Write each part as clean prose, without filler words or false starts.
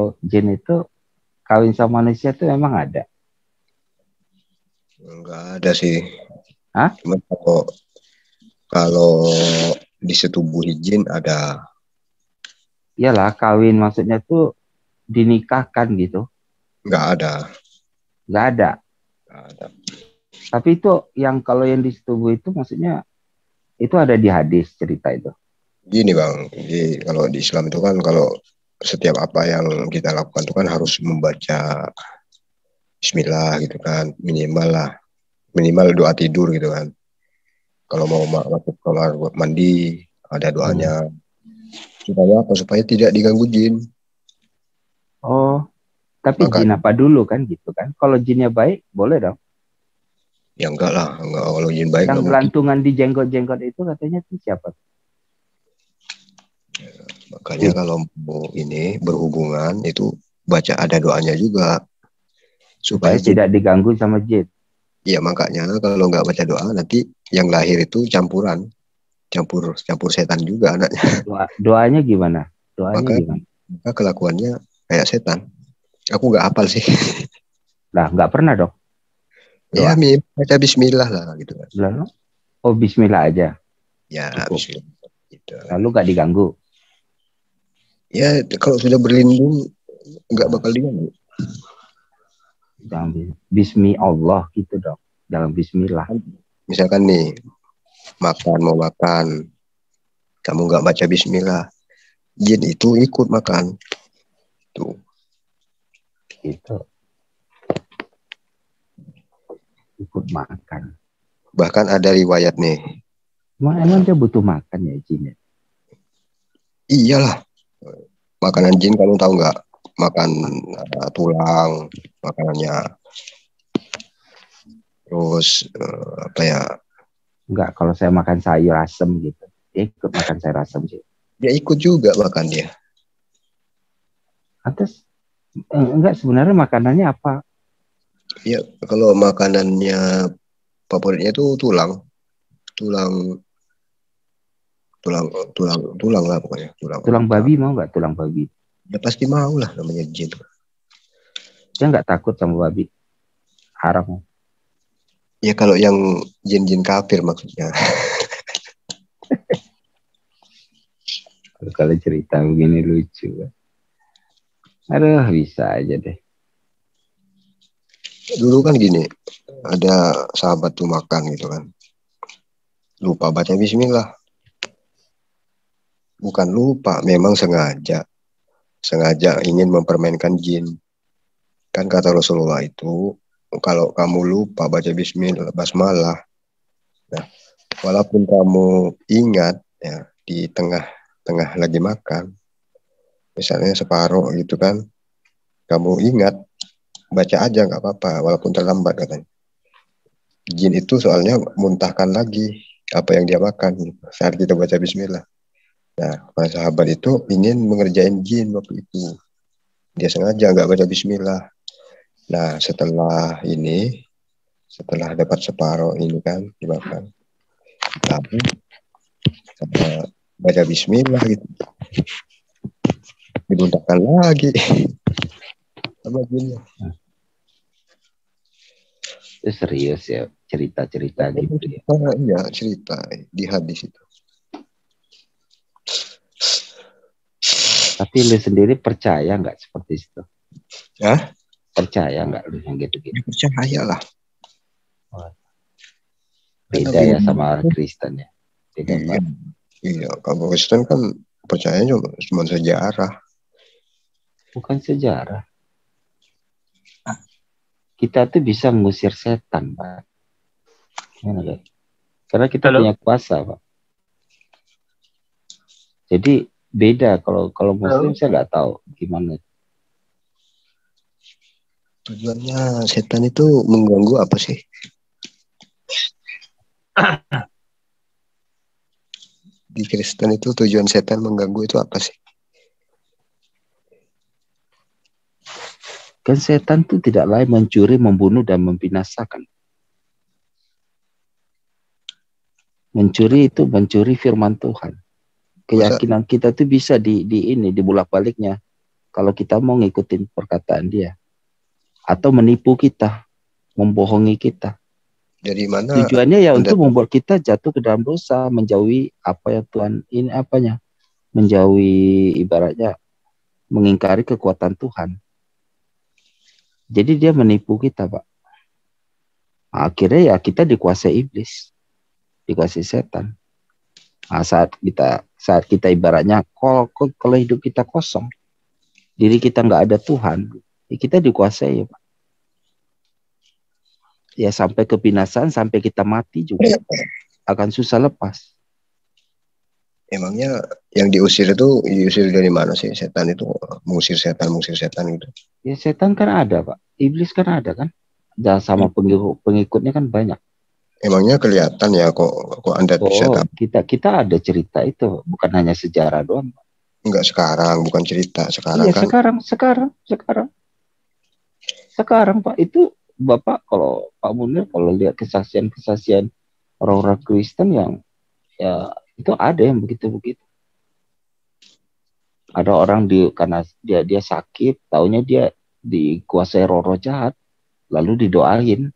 kalau jin itu kawin sama manusia itu memang ada? Enggak ada sih. Hah? Cuma kalau disetubuhi jin ada. Iyalah, kawin maksudnya tuh dinikahkan gitu. Enggak ada. Nggak ada. Enggak ada. Tapi itu yang kalau yang disetubuhi itu maksudnya itu ada di hadis cerita itu. Gini Bang, jadi kalau di Islam itu kan kalau setiap apa yang kita lakukan itu kan harus membaca Bismillah gitu kan, minimal doa tidur gitu kan. Kalau mau masuk kamar mandi ada doanya. Supaya apa? Supaya tidak diganggu jin. Oh, tapi Maka jin apa dulu kan gitu kan? Kalau jinnya baik boleh dong. ya enggak lah, enggak, kalau jin baik Yang enggak mungkin. gelantungan di jenggot-jenggot itu katanya tuh siapa? Makanya kalau mau ini berhubungan itu baca ada doanya juga supaya Supaya jin. tidak diganggu sama jin. Ya makanya kalau nggak baca doa nanti yang lahir itu campur setan juga anaknya. Doanya gimana? Doanya Maka, gimana? maka kelakuannya kayak setan. Aku nggak hafal sih. Lah, nggak pernah dong Ya doa. baca Bismillah lah gitu kan. Lalu, oh Bismillah aja Ya cukup. Bismillah. Gitu. Lalu nggak diganggu. Ya kalau sudah berlindung nggak bakal diganggu. Jangan Bismi Allah gitu dong. Jangan Bismillah. Misalkan nih mau makan, kamu nggak baca Bismillah, jin itu ikut makan. Tuh. Gitu. Ikut makan. Bahkan ada riwayat nih. Emang dia butuh makan ya jinnya? Iyalah. Makanan jin kamu tahu nggak? Makan tulang, makanannya. Terus apa ya? Enggak, kalau saya makan sayur asem gitu. Dia ikut makan sayur asem sih. Dia ikut juga makan dia. Atas enggak sebenarnya makanannya apa? Ya kalau makanannya favoritnya itu tulang lah pokoknya Tulang unta. babi mau nggak tulang babi? Ya pasti mau lah namanya jin. Dia nggak takut sama babi. Haram. Ya kalau yang jin-jin kafir maksudnya. Kalau cerita begini lucu. Aduh, bisa aja deh. Dulu kan gini, ada sahabat tuh makan gitu kan. Lupa baca Bismillah. Bukan lupa, memang sengaja. Sengaja ingin mempermainkan jin. Kan kata Rasulullah itu, kalau kamu lupa baca Bismillah, basmalah, nah, walaupun kamu ingat ya di tengah-tengah lagi makan, misalnya separuh gitu kan, kamu ingat baca aja nggak apa-apa, walaupun terlambat katanya. Jin itu soalnya muntahkan lagi apa yang dia makan saat kita baca Bismillah. Nah, para sahabat itu ingin mengerjain jin waktu itu. Dia sengaja nggak baca Bismillah. Nah, setelah dapat separuh ini kan dimakan, lalu baca Bismillah gitu, dimuntahkan lagi sama jinnya. Itu serius ya cerita-cerita gitu ya. Iya, cerita di hadis itu. Tapi lu sendiri percaya nggak seperti itu? Ya? Percaya nggak lu yang gitu-gitu? Ya, percaya lah. Beda ya sama Kristen ya. Beda Iya, banget. iya. Kalau Kristen kan percayanya cuma sejarah. Bukan sejarah. Kita tuh bisa mengusir setan, Pak. Gimana, Pak? Karena kita punya kuasa, Pak. Jadi beda kalau Muslim saya nggak tahu gimana. Tujuannya setan itu mengganggu apa sih? Di Kristen itu tujuan setan mengganggu itu apa sih? Kan setan itu tidak lain mencuri, membunuh, dan membinasakan. Mencuri itu mencuri firman Tuhan. Keyakinan kita itu bisa di bolak-baliknya. kalau kita mau ngikutin perkataan dia. Atau menipu kita, membohongi kita. Dari mana? Tujuannya ya untuk membuat kita jatuh ke dalam dosa, menjauhi apa yang Tuhan ini apanya, menjauhi ibaratnya mengingkari kekuatan Tuhan. Jadi dia menipu kita, Pak. Akhirnya ya kita dikuasai iblis, dikuasai setan. Nah, saat kita ibaratnya kalau hidup kita kosong, diri kita nggak ada Tuhan, ya kita dikuasai ya, Pak. Ya sampai kebinasaan, sampai kita mati juga akan susah lepas. Emangnya yang diusir dari mana sih? Setan itu mengusir setan gitu. Ya setan kan ada, Pak. Iblis kan ada kan. Dan sama pengikutnya kan banyak. Emangnya kelihatan ya kok Anda bisa tahu? Kita ada cerita itu, bukan hanya sejarah doang, Pak. Enggak sekarang, bukan cerita sekarang iya, kan. Sekarang Pak, itu Bapak kalau Pak Munir kalau lihat kesaksian orang-orang Kristen yang ya itu ada yang begitu-begitu. Ada orang karena dia sakit, taunya dia dikuasai roh jahat, lalu didoain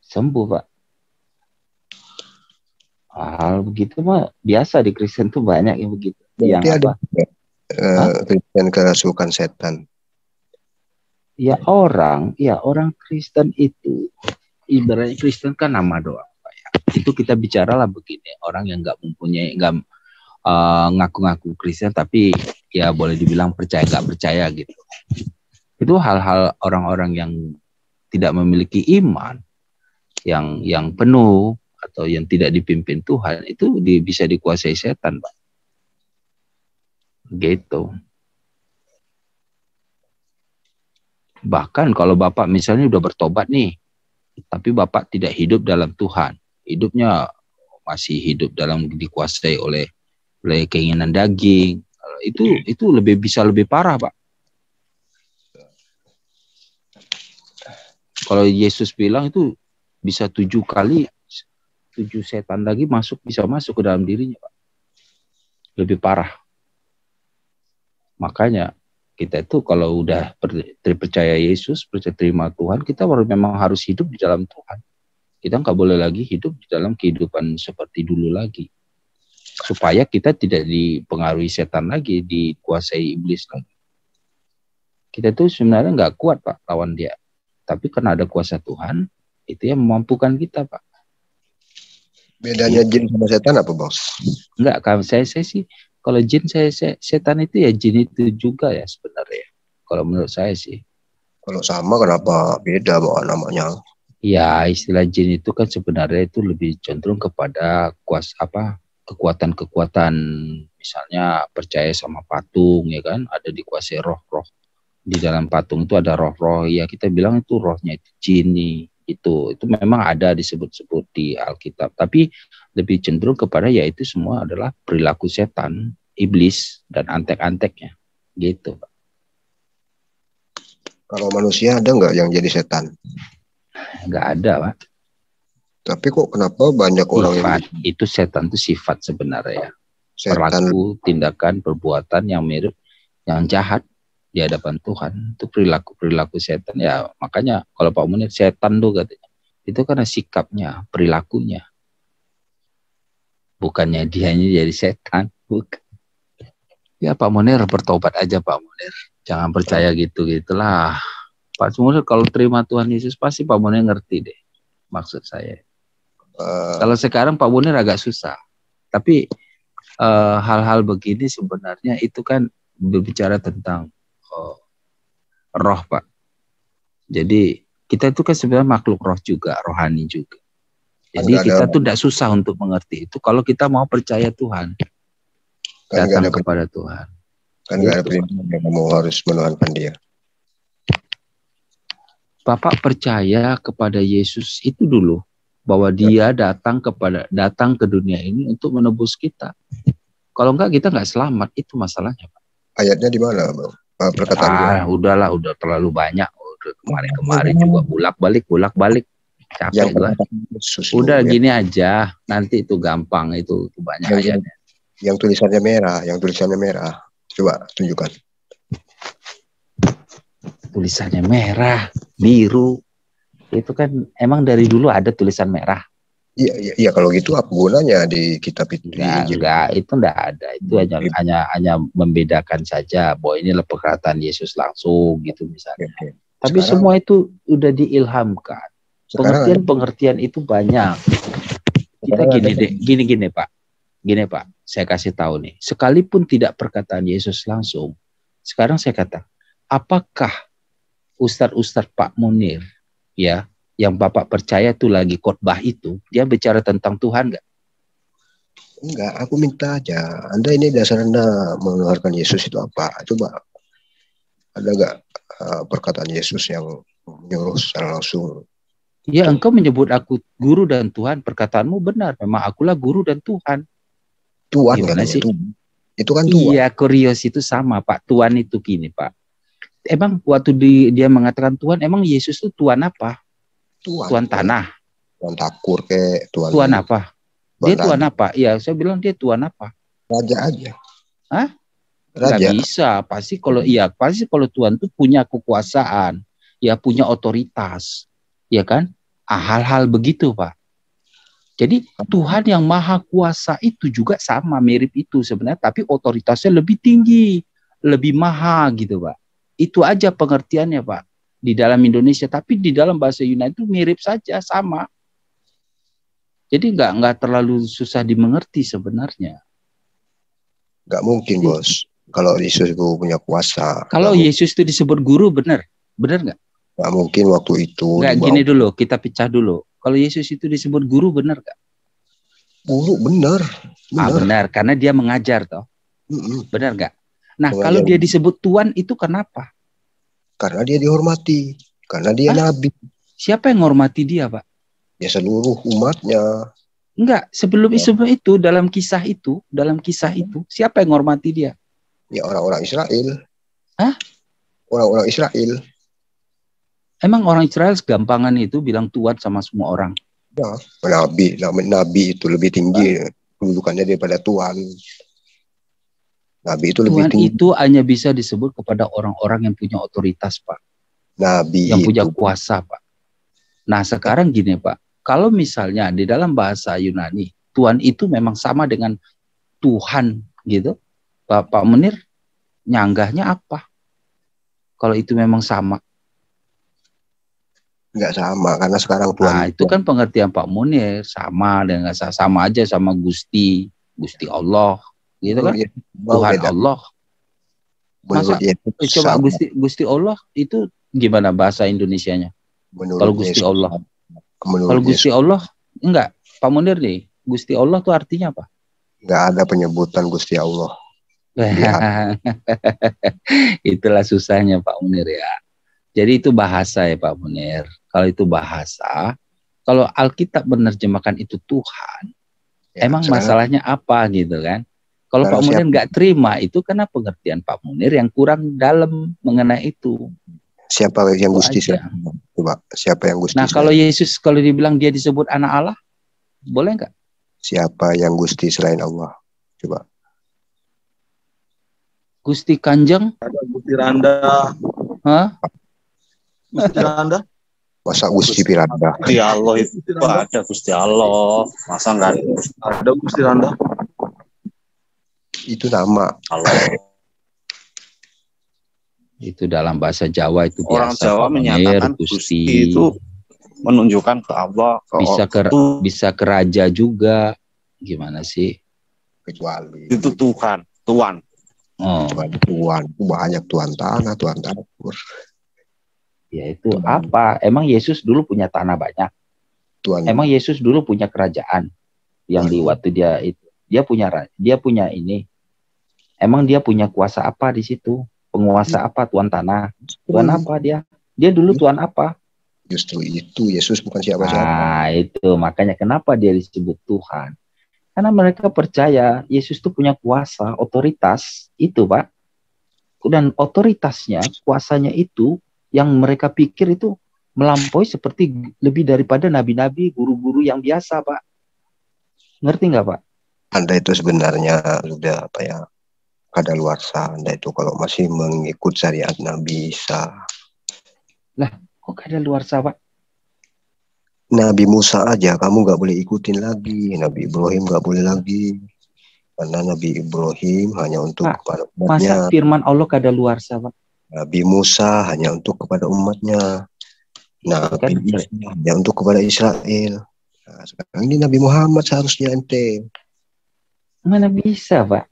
sembuh, Pak. Hal begitu mah biasa di Kristen tuh banyak yang begitu. Berarti yang ada Kristen kerasukan setan. Ya orang Kristen itu ibaratnya Kristen kan nama doang, Pak ya. Itu kita bicaralah begini, orang yang nggak ngaku-ngaku Kristen tapi ya boleh dibilang percaya nggak percaya gitu. Itu hal-hal orang-orang yang tidak memiliki iman yang penuh atau yang tidak dipimpin Tuhan itu bisa dikuasai setan, Pak. Gitu. Bahkan kalau Bapak misalnya udah bertobat nih, tapi Bapak tidak hidup dalam Tuhan, hidupnya masih hidup dalam dikuasai oleh keinginan daging, itu bisa lebih parah, Pak. Kalau Yesus bilang itu bisa 7 setan lagi bisa masuk ke dalam dirinya, Pak. Lebih parah. Makanya kita itu kalau udah percaya Yesus, percaya terima Tuhan, kita memang harus hidup di dalam Tuhan. Kita nggak boleh lagi hidup di dalam kehidupan seperti dulu lagi. Supaya kita tidak dipengaruhi setan lagi, dikuasai iblis lagi. Kita tuh sebenarnya nggak kuat, Pak, lawan dia. Tapi karena ada kuasa Tuhan, itu yang memampukan kita, Pak. Bedanya jin sama setan apa, Bos? Enggak, kalau saya sih, kalau jin setan itu ya jin itu juga ya sebenarnya. Kalau menurut saya sih. Kalau sama kenapa beda bawa namanya? Ya, istilah jin itu kan sebenarnya itu lebih cenderung kepada kekuatan-kekuatan, misalnya percaya sama patung ya kan, ada dikuasai roh-roh. Di dalam patung itu ada roh-roh, ya kita bilang itu rohnya itu jin nih. Itu memang ada disebut-sebut di Alkitab, tapi lebih cenderung kepada yaitu semua adalah perilaku setan, iblis dan antek-anteknya gitu, Pak. Kalau manusia ada nggak yang jadi setan? Nggak ada, Pak. Tapi kok kenapa banyak orang yang itu setan itu sifat sebenarnya, perilaku, tindakan, perbuatan yang mirip, yang jahat di hadapan Tuhan, itu perilaku setan ya. Makanya kalau Pak Munir setan tuh katanya, itu karena sikapnya, perilakunya, bukannya dianya jadi setan. Bukan. Ya Pak Munir bertobat aja, Pak Munir, jangan percaya gitulah. Pak Munir kalau terima Tuhan Yesus pasti Pak Munir ngerti deh maksud saya. Kalau sekarang Pak Munir agak susah, tapi hal-hal begini sebenarnya itu kan berbicara tentang roh, Pak. Jadi kita itu kan sebenarnya makhluk roh juga, rohani juga. Jadi kita tuh tidak susah untuk mengerti itu kalau kita mau percaya Tuhan, datang kepada Tuhan. Kan nggak ada perintah yang kamu harus menuhankan dia. Bapak percaya kepada Yesus itu dulu, bahwa dia datang ke dunia ini untuk menebus kita. Kalau enggak kita nggak selamat, itu masalahnya, Pak. Ayatnya di mana, Bang? Perkataan udah terlalu banyak. Kemarin juga bolak-balik. Capek lah. Udah gini aja, nanti itu gampang, itu banyak ayatnya. Yang tulisannya merah, Coba tunjukkan. tulisannya merah, biru. Itu kan emang dari dulu ada tulisan merah. Iya, kalau gitu apa gunanya di kitab itu di Injil? Enggak, itu enggak ada. Itu hanya membedakan saja bahwa inilah perkataan Yesus langsung gitu misalnya. Oke. Tapi Sekarang, semua itu udah diilhamkan. Pengertian itu banyak. Kita gini deh, gini Pak. Gini Pak, saya kasih tahu nih. Sekalipun tidak perkataan Yesus langsung, sekarang saya kata, apakah Ustadz Pak Munir, ya, yang Bapak percaya tuh lagi khotbah itu, dia bicara tentang Tuhan nggak? enggak, aku minta aja. Anda ini dasar Anda mengeluarkan Yesus itu apa? Coba, ada nggak perkataan Yesus yang menyuruh secara langsung? Ya, engkau menyebut aku guru dan Tuhan, perkataanmu benar. Memang akulah guru dan Tuhan. Tuhan Gimana katanya sih? Tuhan. Itu kan Tuhan. Iya, kurios itu sama Pak. Tuhan itu gini Pak. Emang waktu dia mengatakan Tuhan, emang Yesus itu Tuhan apa? Tuhan tanah. Tuhan takur ke Tuhan apa? Dia Tuhan lagi. apa? Iya, saya bilang dia Tuhan apa? Raja aja. Hah? Raja. Nggak bisa. Pasti kalau Tuhan itu punya kekuasaan, ya punya otoritas, ya kan? Hal-hal begitu, Pak. Jadi Tuhan yang maha kuasa itu juga sama, mirip itu sebenarnya, tapi otoritasnya lebih tinggi, lebih maha gitu, Pak. Itu aja pengertiannya, Pak. Di dalam Indonesia, tapi di dalam bahasa Yunani itu mirip saja, sama. Jadi nggak terlalu susah dimengerti sebenarnya. Nggak mungkin, Bos. Kalau Yesus itu punya kuasa. Kalau Yesus itu disebut guru, benar nggak? Nggak mungkin waktu itu. Nggak, gini dulu, kita pecah dulu. Kalau Yesus itu disebut guru, benar nggak? Guru, benar. Benar, karena dia mengajar, toh. Benar nggak? Nah, kalau dia disebut Tuhan, itu kenapa? Karena dia dihormati. Karena dia nabi. Siapa yang menghormati dia, Pak? Ya seluruh umatnya. Enggak, sebelum itu, dalam kisah itu, siapa yang menghormati dia? Ya orang-orang Israel. Hah? Orang-orang Israel. Emang orang Israel segampangan itu bilang Tuhan sama semua orang? Ya, nabi itu lebih tinggi kedudukannya daripada Tuhan. Nabi itu lebih tinggi. Tuhan itu hanya bisa disebut kepada orang-orang yang punya otoritas, Pak. Nabi yang punya kuasa, Pak. Nah, sekarang gini, Pak. Kalau misalnya di dalam bahasa Yunani, Tuhan itu memang sama dengan Tuhan, gitu. Pak Munir, nyanggahnya apa? Kalau itu memang sama. Nggak sama, karena sekarang Tuhan. Nah, itu kan pengertian Pak Munir, sama dengan sama aja sama Gusti Allah, gitu kan? Tuhan Allah. Masa coba Gusti Allah itu gimana bahasa Indonesianya? Kalau Gusti Allah. Kalau Gusti Allah, enggak. Pak Munir nih, Gusti Allah itu artinya apa? Enggak ada penyebutan Gusti Allah. Itulah susahnya Pak Munir ya. Jadi itu bahasa ya Pak Munir. Kalau itu bahasa, kalau Alkitab menerjemahkan itu Tuhan, ya, emang masalahnya apa gitu kan? Kalau Pak Munir nggak terima itu karena pengertian Pak Munir yang kurang dalam mengenai itu. Siapa yang Gusti? Coba, siapa yang Gusti? Nah, kalau Yesus, kalau dibilang dia disebut anak Allah, boleh nggak? Siapa yang Gusti selain Allah? Coba. Gusti Kanjeng? Ada Gusti Randa. Hah? Gusti Randa? Masa Gusti Piranda? Gusti Allah itu ada Gusti Allah. Masa nggak ada Gusti Randa? Itu nama. Allah. Itu dalam bahasa Jawa itu orang biasa. Jawa menyatakan Gusti itu menunjukkan ke Allah, bisa ke raja juga. Gimana sih? Kecuali itu Tuhan. Tuhan itu banyak, Tuhan tanah, Tuhan dapur. Ya itu apa? Emang Yesus dulu punya tanah banyak? Emang Yesus dulu punya kerajaan yang di waktu dia punya ini. Emang dia punya kuasa apa di situ? Penguasa apa? Tuan tanah. Tuan apa dia? Dia dulu tuan apa? Justru itu, Yesus bukan siapa-siapa. Nah, itu makanya kenapa dia disebut Tuhan. Karena mereka percaya Yesus itu punya kuasa, otoritas. Itu, Pak. Dan otoritasnya, kuasanya itu, yang mereka pikir itu melampaui seperti lebih daripada nabi-nabi, guru-guru yang biasa, Pak. Ngerti nggak, Pak? Anda itu sebenarnya sudah kadaluarsa. Anda itu kalau masih mengikut syariat Nabi Isa, Kok kadaluarsa, Pak? Nabi Musa aja kamu nggak boleh ikutin lagi. Nabi Ibrahim nggak boleh lagi. Karena Nabi Ibrahim hanya untuk Pak, kepada masa umatnya. firman Allah kadaluarsa, Pak? Nabi Musa hanya untuk kepada umatnya. Kan Nabi Isa hanya untuk kepada Israel. Nah, sekarang ini Nabi Muhammad seharusnya ente. mana bisa, Pak?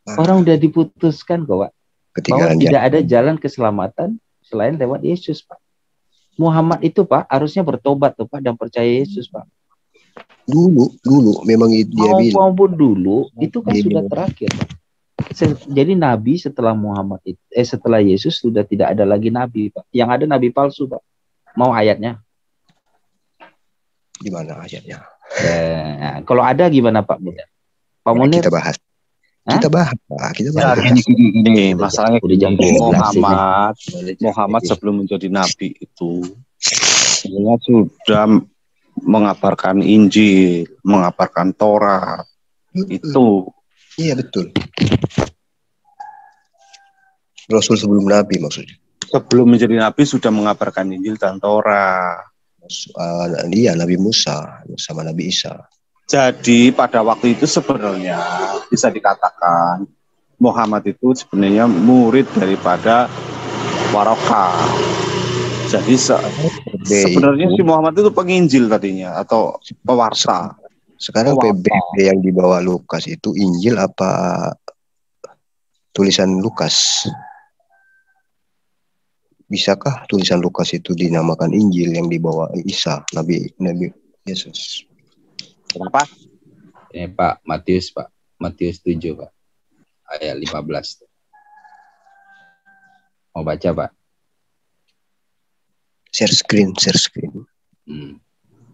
Nah, Orang udah diputuskan kok, Pak, bahwa ketinggalan tidak ada zaman. jalan keselamatan selain lewat Yesus, Pak. Muhammad itu, Pak, harusnya bertobat tuh, Pak, dan percaya Yesus, Pak. Dulu memang dia bilang. Maupun dulu itu kan Dia sudah bilang, terakhir, Pak. Jadi nabi setelah Muhammad itu, setelah Yesus sudah tidak ada lagi nabi, Pak. Yang ada nabi palsu, Pak. Mau ayatnya? di mana ayatnya? Nah, kalau ada gimana, Pak Munir? Pak Ya, Munir? kita bahas. Hah? Kita bahas, Pak. Kita Ya, bahas. gini, masalahnya Udah jam gini, 12 ini. Muhammad sebelum menjadi nabi itu sebenarnya sudah mengabarkan Injil, mengabarkan Torah. Itu Iya, betul. Rasul sebelum Nabi maksudnya. sebelum menjadi nabi sudah mengabarkan Injil dan Torah. Iya, Nabi Musa sama Nabi Isa. Jadi pada waktu itu sebenarnya bisa dikatakan Muhammad itu sebenarnya murid daripada Warokah. Jadi sebenarnya si Muhammad itu penginjil tadinya atau pewarta. Sekarang PBB yang dibawa Lukas itu Injil apa tulisan Lukas? Bisakah tulisan Lukas itu dinamakan Injil yang dibawa Isa, Nabi Yesus? Kenapa? Ini Pak Matius, Pak. Matius 7, Pak. Ayat 15. Mau baca, Pak? Share screen.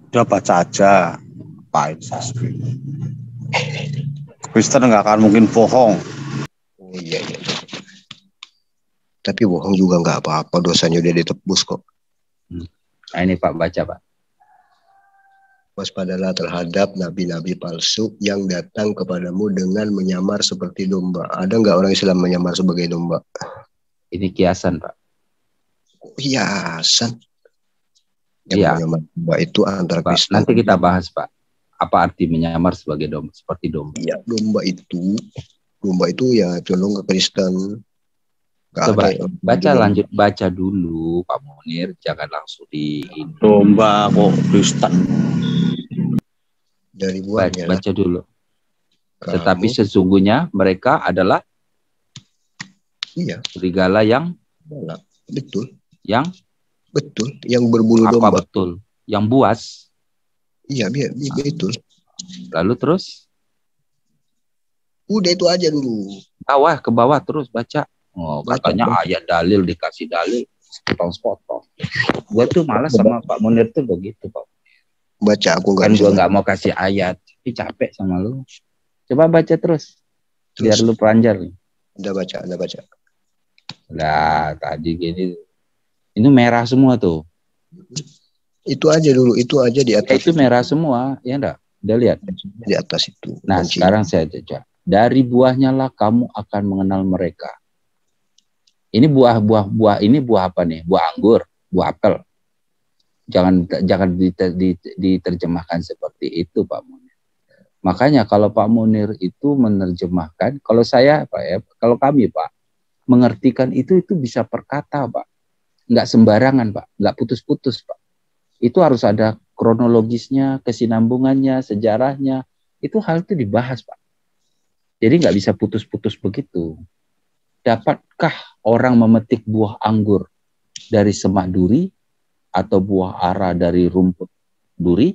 Udah baca aja. Pak, share screen. Kristen nggak akan mungkin bohong. Oh iya. Tapi bohong juga nggak apa-apa, dosanya udah ditebus kok. Nah, ini Pak baca, Pak. Waspadalah terhadap nabi-nabi palsu yang datang kepadamu dengan menyamar seperti domba. Ada nggak orang Islam menyamar sebagai domba? Ini kiasan, Pak. Kiasan. Yang Iya. menyamar domba itu antara Pak, Kristen. nanti kita bahas, Pak. Apa arti menyamar sebagai domba, seperti domba? Iya, domba itu ya condong ke Kristen. Coba baca baca dulu Pak Munir, jangan langsung di domba kok Kristen. Dari buahnya baca dulu. Kamu, tetapi sesungguhnya mereka adalah serigala yang betul. Yang berbulu domba. Betul? Yang buas. Iya, betul. Lalu terus? Udah itu aja dulu. Ke bawah terus baca. Oh, katanya ayat dalil dikasih dalil sepotong-sepotong. Gue tuh malas sama Pak Munir tuh begitu, Pak. Baca, aku kan gue nggak mau kasih ayat, tapi capek sama lu. Coba baca terus. Biar lu pelanjar nih. Udah baca. Nah, tadi gini. Ini merah semua tuh. Itu aja dulu, itu aja di atas. Itu merah semua, ya enggak? Udah lihat di atas itu. Nah, sekarang saya baca. Dari buahnya lah kamu akan mengenal mereka. Ini buah ini buah apa nih? Buah anggur, buah apel. Jangan diterjemahkan seperti itu, Pak Munir. Makanya kalau Pak Munir itu menerjemahkan, kalau saya, Pak ya, kalau kami, Pak, mengertikan itu bisa per kata, Pak. Nggak sembarangan, Pak. Nggak putus-putus, Pak. Itu harus ada kronologisnya, kesinambungannya, sejarahnya. Itu hal itu dibahas, Pak. Jadi nggak bisa putus-putus begitu. Dapatkah orang memetik buah anggur dari semak duri atau buah ara dari rumput duri?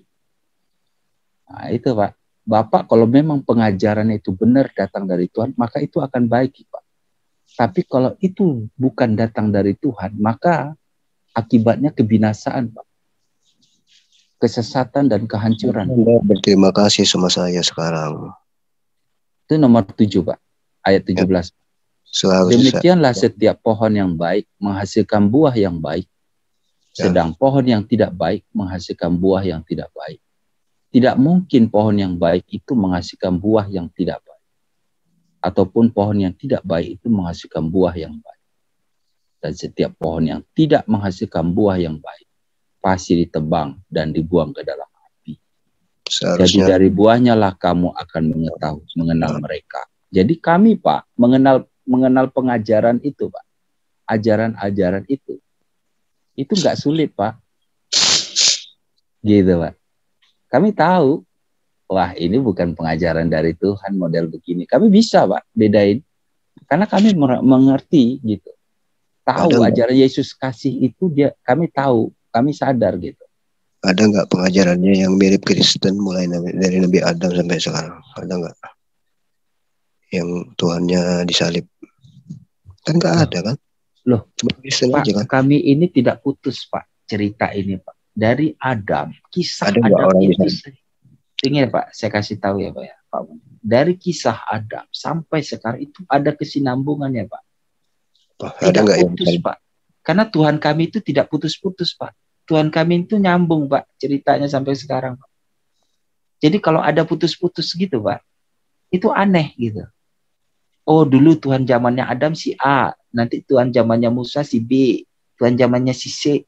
Nah, itu, Pak. Bapak kalau memang pengajaran itu benar datang dari Tuhan, maka itu akan baik, Pak. Tapi kalau itu bukan datang dari Tuhan, maka akibatnya kebinasaan, Pak. Kesesatan dan kehancuran. Berterima kasih sama saya sekarang. Itu nomor 7, Pak. Ayat 17. Demikianlah setiap pohon yang baik menghasilkan buah yang baik. Sedang pohon yang tidak baik menghasilkan buah yang tidak baik. Tidak mungkin pohon yang baik itu menghasilkan buah yang tidak baik. Ataupun pohon yang tidak baik itu menghasilkan buah yang baik. Dan setiap pohon yang tidak menghasilkan buah yang baik pasti ditebang dan dibuang ke dalam api. Jadi Seharusnya dari buahnya lah kamu akan mengenal mereka. Jadi kami Pak mengenal pengajaran itu Pak, ajaran-ajaran itu nggak sulit Pak, gitu Pak. Kami tahu, wah ini bukan pengajaran dari Tuhan model begini. Kami bisa Pak bedain, karena kami mengerti gitu. Tahu ajaran Yesus kasih itu kami tahu, kami sadar gitu. Ada nggak pengajarannya yang mirip Kristen mulai dari Nabi Adam sampai sekarang? Ada nggak? Yang Tuhannya disalib? Kan nggak ada kan? Loh, cuma Kristen Pak, aja kan? kami ini tidak putus Pak cerita ini Pak. Dari Adam, kisah Ada nggak Adam orang itu. bisa? Ini Pak, saya kasih tahu ya Pak ya. Pak. Dari kisah Adam sampai sekarang itu ada kesinambungannya Pak. Ada nggak yang putus Pak? Karena Tuhan kami itu tidak putus-putus Pak. Tuhan kami itu nyambung Pak ceritanya sampai sekarang Pak. Jadi kalau ada putus-putus gitu Pak, itu aneh gitu. Oh dulu Tuhan zamannya Adam si A, nanti Tuhan zamannya Musa si B, Tuhan zamannya si C,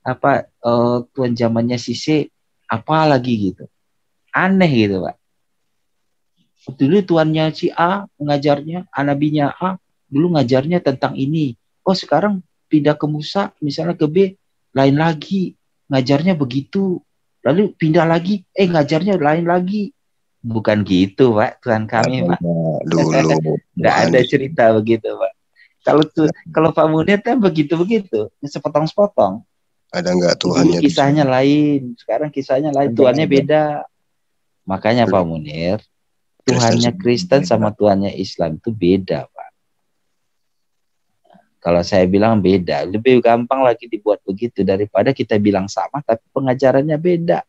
Tuhan zamannya si C, apa lagi gitu. Aneh gitu Pak. Dulu Tuhannya si A mengajarnya, nabinya A, dulu ngajarnya tentang ini. Oh sekarang pindah ke Musa, misalnya ke B, lain lagi, ngajarnya begitu. Lalu pindah lagi, ngajarnya lain lagi. Bukan gitu Pak, Tuhan kami Pak. Dulu Nggak ada cerita begitu Pak. Kalau Pak Munir kan begitu, sepotong-sepotong. Ada nggak Tuhannya? Dulu kisahnya lain, sekarang kisahnya lain, Tuhannya beda. Makanya Pak Munir, Tuhannya Kristen sama Tuhannya Islam itu beda Pak. Kalau saya bilang beda, lebih gampang lagi dibuat begitu daripada kita bilang sama tapi pengajarannya beda.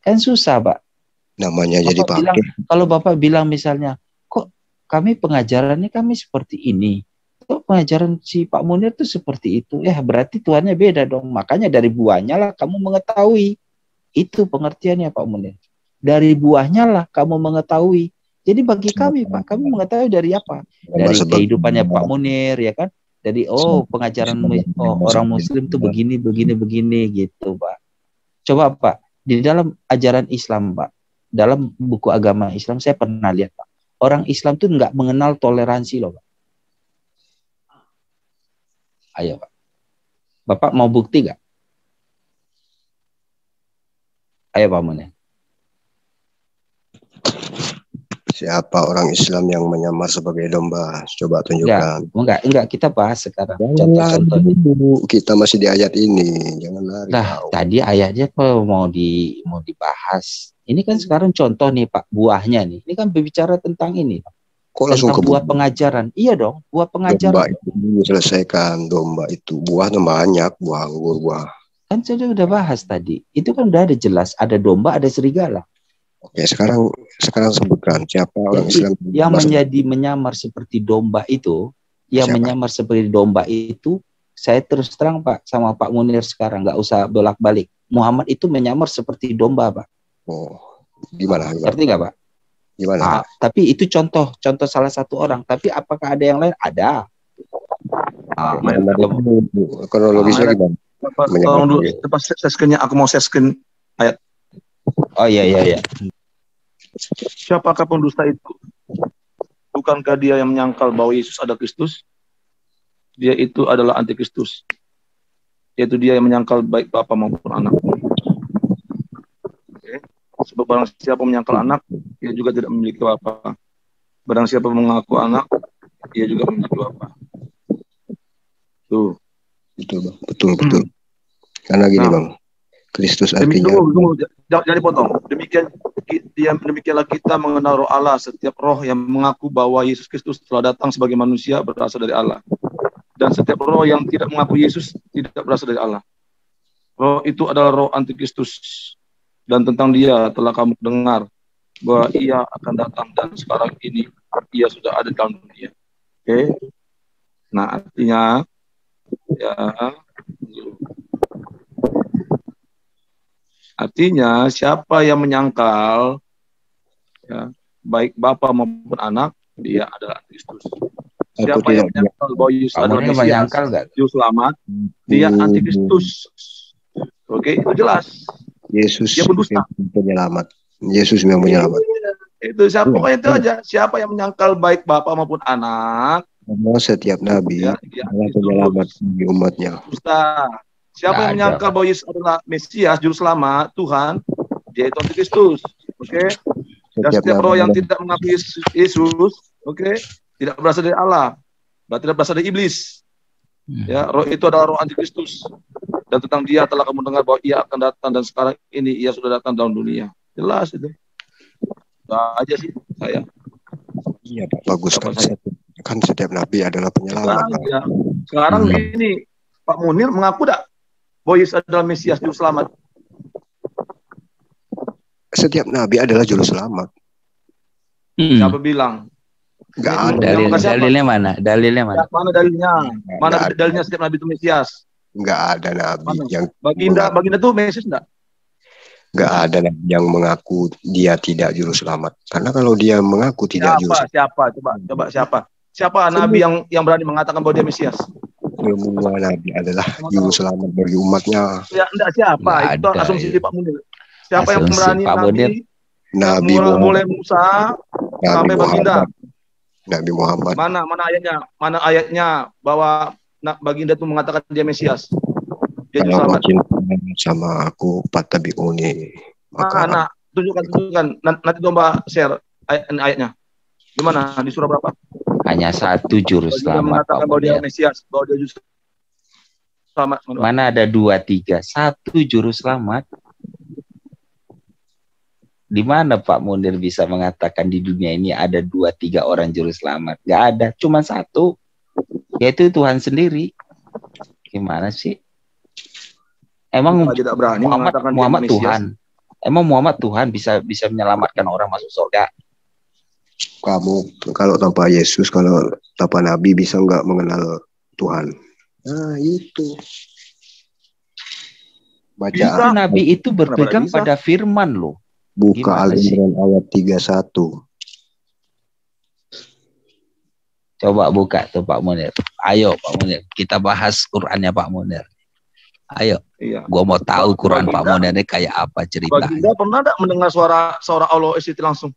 Kan susah Pak. Namanya jadi pakai. Kalau Bapak bilang misalnya, kok kami pengajarannya kami seperti ini, kok pengajaran si Pak Munir itu seperti itu, berarti Tuhannya beda dong. Makanya dari buahnya lah kamu mengetahui. Itu pengertiannya Pak Munir. Dari buahnya lah kamu mengetahui. Jadi bagi kami Pak, kami mengetahui dari apa? Dari kehidupannya Pak Munir, ya kan? Dari pengajaran orang Muslim itu begini gitu Pak. Coba Pak, di dalam ajaran Islam Pak, dalam buku agama Islam saya pernah lihat Pak, orang Islam tuh nggak mengenal toleransi loh Pak. Ayo Pak, Bapak mau bukti nggak? Ayo Pak Munir. Siapa orang Islam yang menyamar sebagai domba? Coba tunjukkan. Enggak, kita bahas sekarang. Contoh-contoh. Kita masih di ayat ini, jangan lari. Tadi ayatnya kalau mau dibahas. Ini kan sekarang contoh nih Pak, buahnya nih. Ini kan berbicara tentang ini. Kok langsung ke buah pengajaran? Iya dong, buah pengajaran. Domba itu diselesaikan, domba itu buahnya banyak, buah anggur, buah. Kan saya udah bahas tadi. Itu kan udah ada jelas, ada domba, ada serigala. Oke, sekarang sebutkan siapa orang Islam yang menjadi menyamar seperti domba itu, saya terus terang Pak sama Pak Munir sekarang, nggak usah bolak-balik. Muhammad itu menyamar seperti domba Pak. Oh, gimana? Ngerti nggak Pak? Gimana? Tapi itu contoh salah satu orang. Tapi apakah ada yang lain? Ada. Kronologisnya gimana? Tolong dulu, aku mau share ayat. Oh iya. Siapakah pendusta itu? Bukankah dia yang menyangkal bahwa Yesus ada Kristus? Dia itu adalah antikristus. Yaitu dia yang menyangkal baik Bapa maupun Anak. Okay. Sebab barang siapa menyangkal Anak, dia juga tidak memiliki Bapa. Barang siapa mengaku Anak, dia juga memiliki Bapa. Tuh. Betul. Karena gini Bang, Kristus artinya. Jangan dipotong. Demikianlah kita mengenal Roh Allah. Setiap roh yang mengaku bahwa Yesus Kristus telah datang sebagai manusia berasal dari Allah. Dan setiap roh yang tidak mengaku Yesus tidak berasal dari Allah. Roh itu adalah roh antikristus. Dan tentang dia telah kamu dengar bahwa ia akan datang dan sekarang ini ia sudah ada dalam dunia. Oke. Nah, artinya Artinya siapa yang menyangkal baik Bapa maupun Anak, dia adalah antikristus. Siapa yang menyangkal bahwa Yesus adalah Mesias, Juru Selamat, dia antikristus. Oke, itu jelas. Yesus Dia pendusta. yang penyelamat. Yesus yang penyelamat. Itu siapa? Iya. Pokoknya itu aja. Siapa yang menyangkal baik Bapa maupun Anak, Karena setiap nabi ya, adalah penyelamat bagi umatnya. dusta. Siapa yang menyangkal bahwa Yesus adalah Mesias, Juru Selamat, Tuhan, dia itu Antikristus. Oke? Dan setiap roh yang tidak mengakui Yesus, oke, tidak berasal dari Allah, berarti tidak berasal dari iblis. Ya, roh itu adalah roh Antikristus. Dan tentang dia telah kamu dengar bahwa ia akan datang, dan sekarang ini ia sudah datang dalam dunia. Jelas itu. Nah, aja sih saya. Iya Pak, bagus kan. Kan setiap nabi adalah penyelamat. Ya. Sekarang ini Pak Munir mengaku tak bahwa Yesus adalah Mesias, Juru Selamat? Setiap nabi adalah juru selamat. Siapa bilang? Enggak ada. Dalilnya mana? Dalilnya mana? Mana dalilnya? Mana dalilnya setiap nabi itu Mesias? Enggak ada nabi Mana? yang Baginda tuh Mesias enggak? Enggak ada nabi yang mengaku dia tidak juru selamat. Karena kalau dia mengaku tidak juru selamat. Siapa? Siapa nabi yang berani mengatakan bahwa dia Mesias? Semua nabi adalah juru selamat bagi umatnya. Ya, enggak siapa? Itu asumsi Pak Munir. Siapa yang berani Pak Munir? Nabi mulai Musa sampai Baginda. Nabi Muhammad. Mana ayatnya bahwa Baginda itu mengatakan dia Mesias? Dia juru kalau selamat. Sama aku Patabiuni. Mana? Tunjukkan. Nanti domba share ayatnya. Di mana? Di surah berapa? Hanya satu juru selamat, Pak bahwa dia Munir. Mesias, bahwa dia juru selamat. Mana ada 2, 3, 1 juru selamat? Di mana Pak Munir bisa mengatakan di dunia ini ada 2, 3 orang juru selamat? Gak ada, cuma 1, yaitu Tuhan sendiri. Gimana sih? Emang tidak berani Muhammad Tuhan? Emang Muhammad Tuhan bisa menyelamatkan orang masuk surga? Kamu kalau tanpa Yesus, kalau tanpa Nabi bisa nggak mengenal Tuhan? Nah itu. Baca Nabi itu berpegang pada firman loh. Buka Al-Imran ayat 31. Coba buka tuh Pak Munir. Ayo Pak Munir, kita bahas Qur'annya Pak Munir. Ayo. Iya. Gua mau tahu Quran Pak Munir ini kayak apa ceritanya. Baginda pernah enggak mendengar suara Allah itu langsung?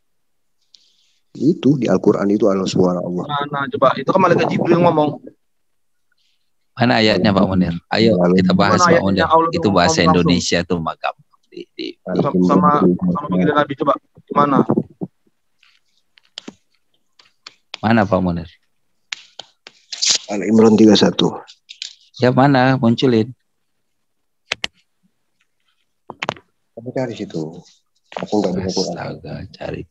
Itu di Al-Quran itu adalah suara Allah. Nah, coba itu kan malaikat Jibril ngomong. Mana ayatnya Pak Munir? Ayo kita bahas Pak Munir. Itu bahasa Indonesia tuh magam. Sama Baginda Nabi, coba mana? Mana Pak Munir? Al-Imran 31. Ya mana? Munculin. Kamu cari situ. Aku nggak punya Quran. Astaga, cari.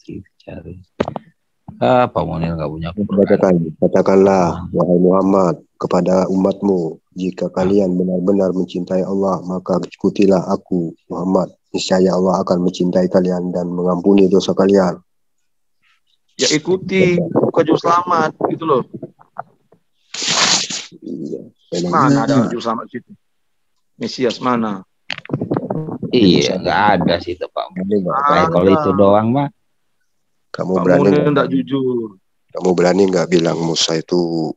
Pak Munir nggak punya Quran. Katakanlah, wahai Muhammad, kepada umatmu, jika kalian benar-benar mencintai Allah, maka ikutilah aku, Muhammad. Niscaya Allah akan mencintai kalian dan mengampuni dosa kalian. Ya ikuti, bukan juru selamat, gitu loh. Iya. Mana ada juru selamat situ? Mesias mana? Iya, nggak ada sih itu Pak. Kalau itu doang mah. Kamu berani nggak jujur? Kamu berani nggak bilang Musa itu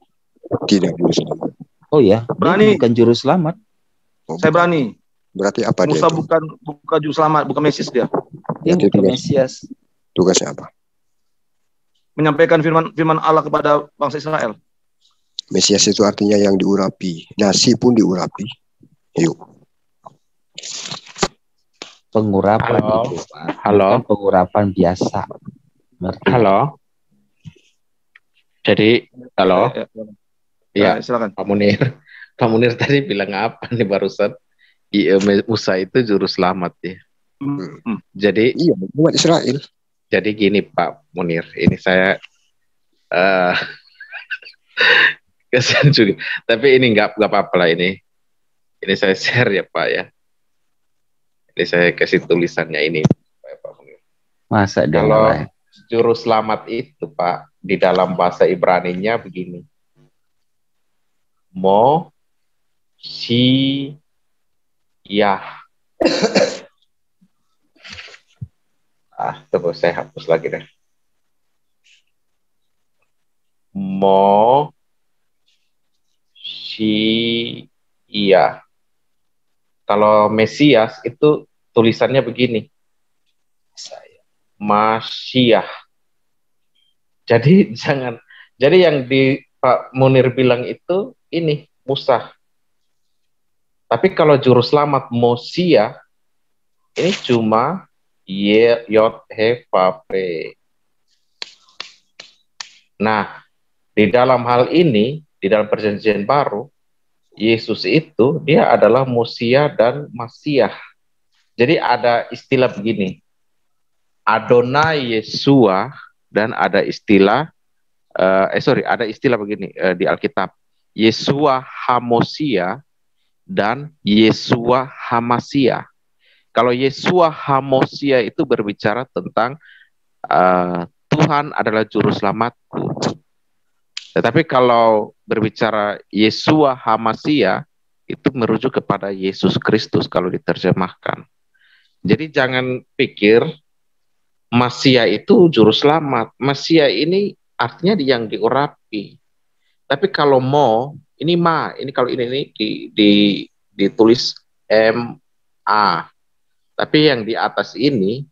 tidak juru selamat? Oh ya, berani. Bukan juru selamat. Saya berani. Berarti apa Musa dia? Bukan juru selamat, bukan Mesias dia. Dia bukan Mesias. Tugasnya apa? Menyampaikan firman Allah kepada bangsa Israel. Mesias itu artinya yang diurapi. Nasi pun diurapi. Yuk. Pengurapan itu, Pak. Halo. Bukan pengurapan biasa. Ngerti? Halo. Jadi, halo. Ya, silakan. Pak Munir. Pak Munir tadi bilang apa nih barusan? Musa itu juru selamat ya. Jadi, iya, umat Israel. Jadi gini Pak Munir, ini saya kasihan juga. Tapi ini nggak apa-apa lah ini. Ini saya share ya Pak ya. Ini saya kasih tulisannya ini Pak Munir. Masa kalau juru selamat itu Pak di dalam bahasa Ibrani-nya begini. Mo si yah. Terus saya hapus lagi deh. Mo si iya. Kalau Mesias itu tulisannya begini, Masyiah. Jadi jangan, jadi yang di Pak Munir bilang itu ini Musa. Tapi kalau juru selamat Mosia ini cuma Yod He Vav He. Nah, di dalam hal ini, di dalam perjanjian baru, Yesus itu dia adalah Mosia dan Masiah. Jadi ada istilah begini, Adonai Yesua, dan ada istilah ada istilah begini di Alkitab, Yesua Hamosia dan Yesua Hamasia. Kalau Yesua Hamosia itu berbicara tentang Tuhan adalah juru selamatku. Tetapi kalau berbicara Yesua Hamasia itu merujuk kepada Yesus Kristus kalau diterjemahkan. Jadi jangan pikir Masia itu juru selamat. Masia ini artinya yang diurapi. Tapi kalau ini kalau ini ditulis M-A. Tapi yang di atas ini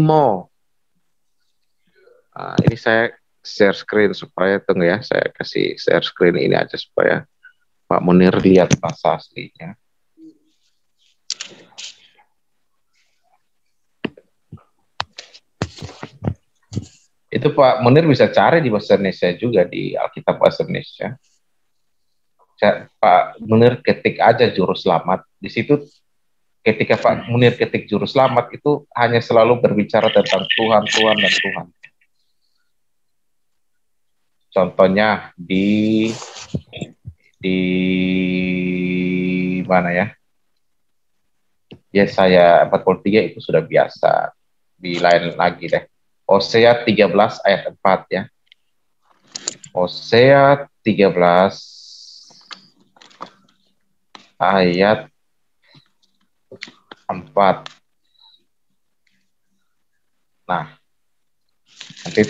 mo. Ini saya share screen supaya tunggu ya, saya kasih share screen ini aja supaya Pak Munir lihat bahasa aslinya. Itu Pak Munir bisa cari di bahasa Indonesia juga, di Alkitab bahasa Indonesia. Pak Munir ketik aja juru selamat. Di situ ketika Pak Munir ketik juru selamat itu hanya selalu berbicara tentang Tuhan, Tuhan, dan Tuhan. Contohnya di mana ya? Yesaya 43 itu sudah biasa. Di lain lagi deh. Hosea 13 ayat 4 ya. Hosea 13 ayat 4. Nah, nanti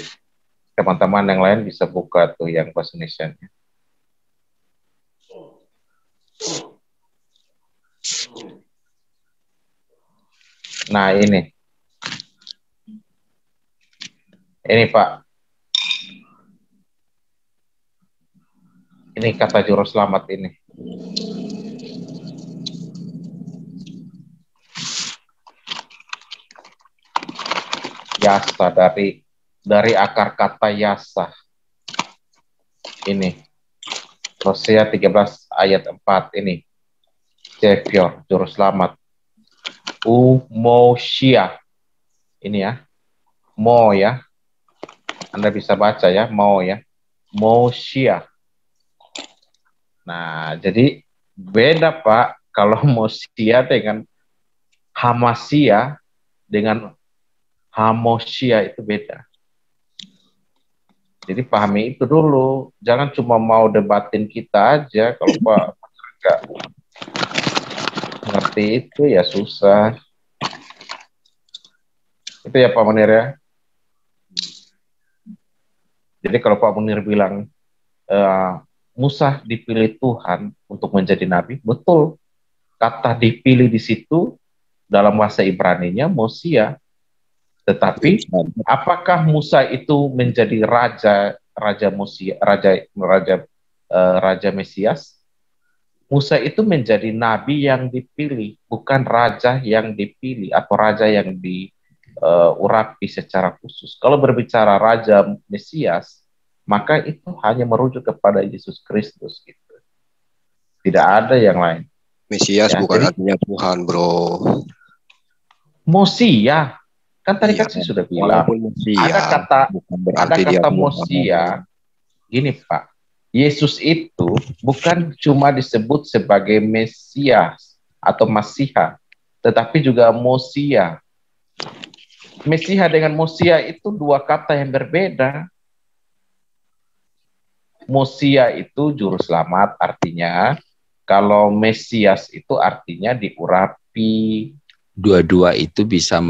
teman-teman yang lain bisa buka tuh yang bahasa Indonesia-nya. Nah, ini Pak. Ini kata juru selamat ini. Yasa, dari akar kata yasa. Ini. Hosea 13 ayat 4 ini. Savior, juru selamat. Umoshia. Ini ya. Mo ya. Anda bisa baca ya, mau ya. Moshia. Nah, jadi beda Pak kalau Moshia dengan Hamasia dengan Hamosia itu beda. Jadi pahami itu dulu. Jangan cuma mau debatin kita aja. Kalau Pak nggak ngerti itu ya susah. Itu ya Pak Munir ya. Jadi kalau Pak Munir bilang Musa dipilih Tuhan untuk menjadi nabi, betul. Kata dipilih di situ dalam bahasa Ibrani-nya Mosia. Tetapi apakah Musa itu menjadi raja Mesias? Musa itu menjadi nabi yang dipilih, bukan raja yang dipilih atau raja yang diurapi secara khusus. Kalau berbicara raja Mesias, maka itu hanya merujuk kepada Yesus Kristus gitu. Tidak ada yang lain. Mesias ya, bukan artinya Tuhan, bro. Mosia, kan tadi kan saya sudah bilang. Ada kata Mosia. Gini Pak, Yesus itu bukan cuma disebut sebagai Mesias atau Masiha, tetapi juga Mosia. Mesiha dengan Mosia itu dua kata yang berbeda. Mosia itu juru selamat artinya, kalau Mesias itu artinya diurapi. Dua-dua itu bisa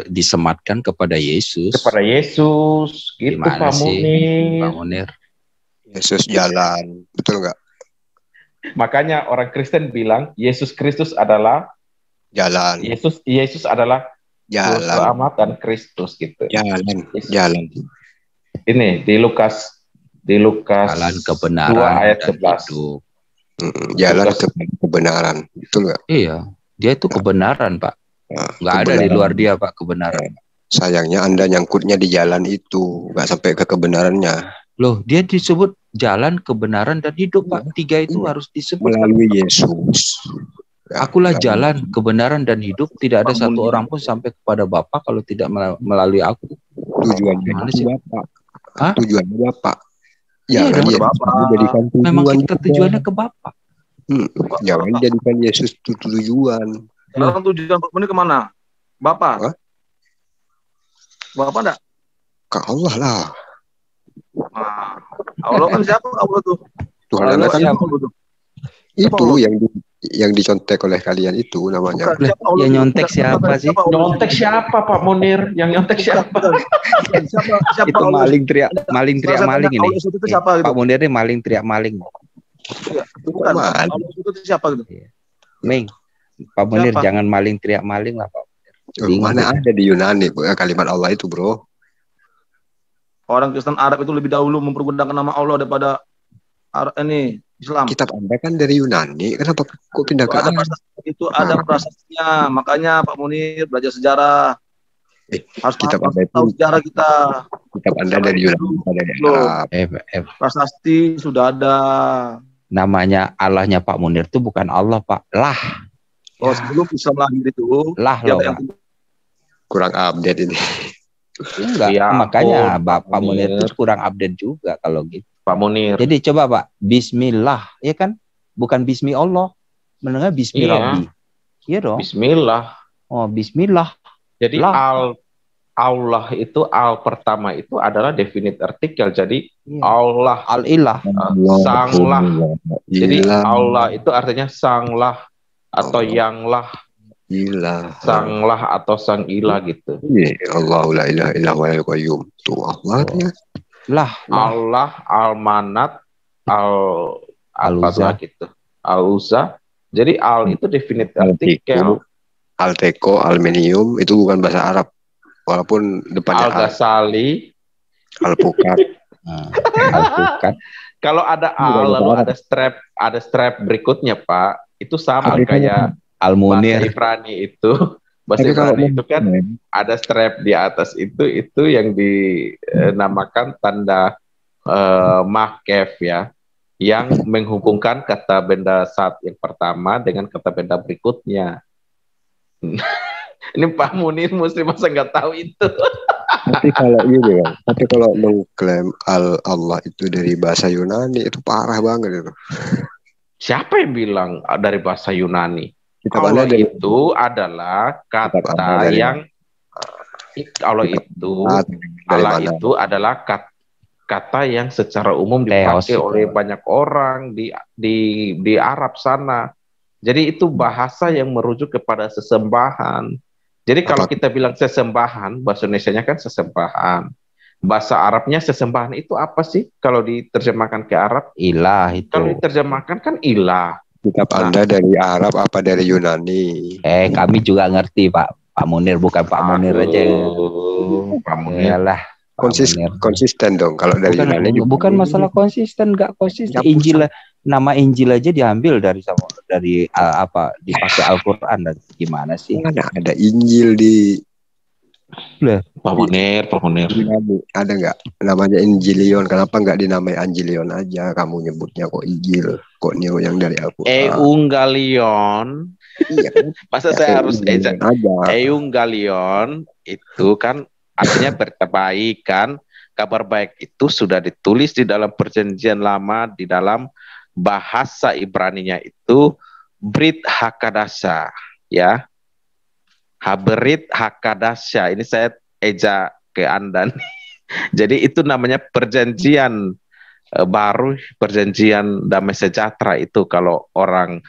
disematkan kepada Yesus. Kepada Yesus, gitu Pak Munir. Pak Munir. Yesus jalan, betul nggak? Makanya orang Kristen bilang Yesus Kristus adalah Jalan. Yesus adalah juru Jalan. selamat dan Kristus gitu. Jalan. Ini di Lukas Jalan kebenaran 2 ayat dan 11. hidup. Jalan kebenaran. Betul nggak? Iya, dia itu kebenaran, Pak. Nggak ada di luar dia, Pak, kebenaran. Sayangnya Anda nyangkutnya di jalan itu, nggak sampai ke kebenarannya. Loh, dia disebut jalan, kebenaran, dan hidup, Pak. 3 itu harus disebut. Melalui Yesus. Akulah jalan, kebenaran, dan hidup. Tidak ada satu orang pun sampai kepada Bapa kalau tidak melalui aku. Tujuannya itu Bapak. Tujuannya Bapak. Iya dong. Memang kita tujuannya ke Bapa. Jangan jadikan Yesus itu tujuan. Sekarang tujuan Pak Munir kemana? Bapak? Bapak enggak? Ke Allah lah. Nah, Allah kan siapa Allah tuh? Tuhan Allah kan itu yang dicontek oleh kalian itu namanya. Yang nyontek siapa sih? Nyontek siapa Pak Munir? Yang nyontek siapa? Siapa itu maling teriak maling ini. Siapa, Pak Munir ini maling teriak maling. Bukan. Allah itu siapa gitu? Ming, Pak Munir jangan maling teriak maling lah Pak. Mana ada di Yunani kalimat Allah itu, bro? Orang Kristen Arab itu lebih dahulu mempergunakan nama Allah daripada ini Islam. Kitab Anda kan dari Yunani, kenapa kok pindah ke Arab? Itu ada prasastinya, makanya Pak Munir belajar sejarah. Harus kitab Anda itu tahu sejarah kita. Kitab Anda dari Yunani, dari Arab. Prasasti sudah ada. Namanya Allahnya Pak Munir itu bukan Allah, Pak. Lah. Oh, sebelum Islam lahir itu. Lah loh. Kurang update ini. Enggak, ya, makanya Pak Munir itu kurang update juga kalau gitu. Pak Munir. Jadi coba Pak, Bismillah, ya kan? Bukan Bismi Allah, mendengar Bismillah. Iya dong. Bismillah. Oh, Bismillah. Jadi Allah itu al pertama itu adalah definite artikel. Jadi Allah al-ilah, sanglah. Jadi Allah itu artinya sanglah atau yanglah. Ilah. Sanglah atau sang ilah gitu. Allahu la ilaha illa huwal qayyum. Tuh Allahnya. Allah, Al-Manat, Al-Uzza gitu. Al-Uzza. Jadi al itu definite artikel. Al-Teko, aluminium itu bukan bahasa Arab. Walaupun depannya Al-Ghazali, Al-Pukat. Al-Pukat. Kalau ada al lalu ada strap berikutnya, Pak. Itu sama kayak Al-Munir. Bahasa Ibrani itu. Bahasa Ibrani itu kan ada strap di atas itu yang dinamakan tanda makef ya, yang menghubungkan kata benda saat yang pertama dengan kata benda berikutnya. Ini Pak Munir mesti masa nggak tahu itu. Tapi kalau ini kan, tapi kalau mengklaim Allah itu dari bahasa Yunani itu parah banget itu. Siapa yang bilang dari bahasa Yunani? Allah itu adalah kata yang Allah itu adalah kata yang secara umum dipakai oleh banyak orang di Arab sana. Jadi itu bahasa yang merujuk kepada sesembahan. Jadi kalau kita bilang sesembahan, bahasa Indonesianya kan sesembahan. Bahasa Arabnya sesembahan itu apa sih? Kalau diterjemahkan ke Arab, ilah itu. Kalau diterjemahkan kan ilah. Kitab Anda dari Arab apa dari Yunani? Kami juga ngerti Pak Munir, bukan Pak Munir aja. Pak Munir lah. Konsisten dong kalau dari Yunani. Bukan masalah konsisten, nggak konsisten. Injil, nama Injil aja diambil dari dipakai Al-Qur'an. Gimana sih? Mana ada Injil di Pak Munir. Ada nggak namanya Injilion? Kenapa nggak dinamai Anjilion aja? Kamu nyebutnya kok Injil, kok Neo yang dari Al-Qur'an? Eungalion. Iya. Masa saya harus Eungalion itu kan artinya berita baik kan. Kabar baik itu sudah ditulis di dalam Perjanjian Lama, di dalam bahasa Ibraninya itu Brit Hakadasha, ya. Haberit Hakadasha, ini saya eja ke Anda nih. Jadi itu namanya perjanjian baru, perjanjian damai sejahtera itu kalau orang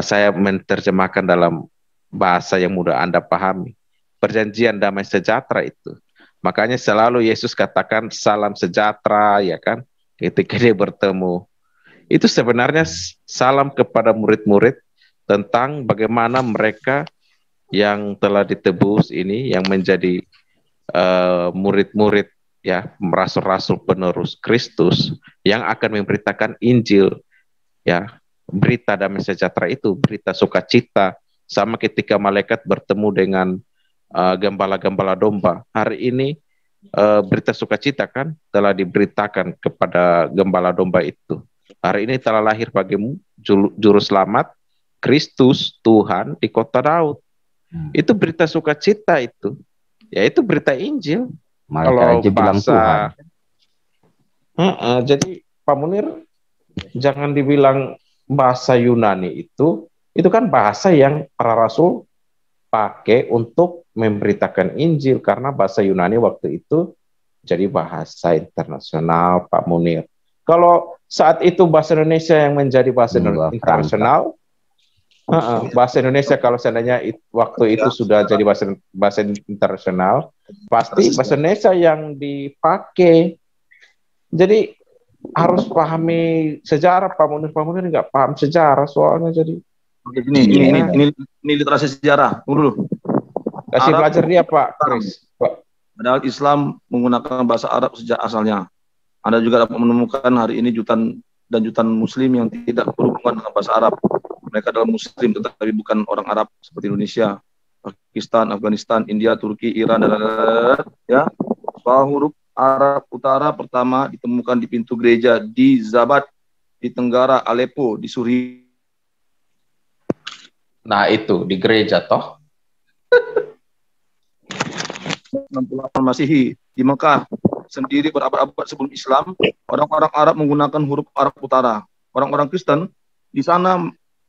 saya menerjemahkan dalam bahasa yang mudah Anda pahami. Perjanjian damai sejahtera itu. Makanya selalu Yesus katakan salam sejahtera, ya kan, ketika dia bertemu itu sebenarnya salam kepada murid-murid tentang bagaimana mereka yang telah ditebus ini, yang menjadi murid-murid ya, rasul-rasul penerus Kristus yang akan memberitakan Injil ya, berita damai sejahtera itu, berita sukacita, sama ketika malaikat bertemu dengan gembala-gembala domba. Hari ini berita sukacita kan telah diberitakan kepada gembala domba itu. Hari ini telah lahir bagimu juru selamat Kristus Tuhan di kota Daud. Itu berita sukacita itu. Ya itu berita Injil. Kalau aja bilang Tuhan. Jadi Pak Munir, jangan dibilang bahasa Yunani itu kan bahasa yang para rasul pakai untuk memberitakan Injil, karena bahasa Yunani waktu itu jadi bahasa internasional, Pak Munir. Kalau saat itu bahasa Indonesia yang menjadi bahasa internasional, bahasa Indonesia kalau seandainya waktu itu sudah jadi bahasa internasional, pasti bahasa Indonesia yang dipakai. Jadi harus pahami sejarah, Pak Munir. Pak Munir nggak paham sejarah soalnya, jadi. Ini literasi sejarah. Tunggu dulu. Kasih belajar dia, Pak Chris. Padahal Islam menggunakan bahasa Arab sejak asalnya. Anda juga dapat menemukan hari ini jutaan Muslim yang tidak berhubungan dengan bahasa Arab. Mereka adalah Muslim tetapi bukan orang Arab seperti Indonesia, Pakistan, Afghanistan, India, Turki, Iran, dan ya. Bahwa huruf Arab Utara pertama ditemukan di pintu gereja di Zabat di Tenggara Aleppo di Suriah. Nah itu di gereja toh. 68 Masehi di Mekah sendiri berabad-abad sebelum Islam, orang-orang Arab menggunakan huruf Arab Utara. Orang-orang Kristen di sana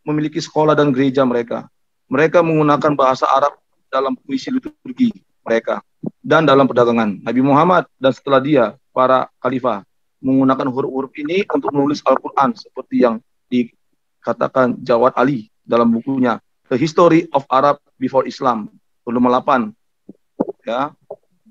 memiliki sekolah dan gereja mereka. Mereka menggunakan bahasa Arab dalam puisi liturgi mereka dan dalam perdagangan. Nabi Muhammad dan setelah dia para khalifah menggunakan huruf-huruf ini untuk menulis Al-Quran seperti yang dikatakan Jawad Ali dalam bukunya The History of Arab Before Islam, volume 8. Ya,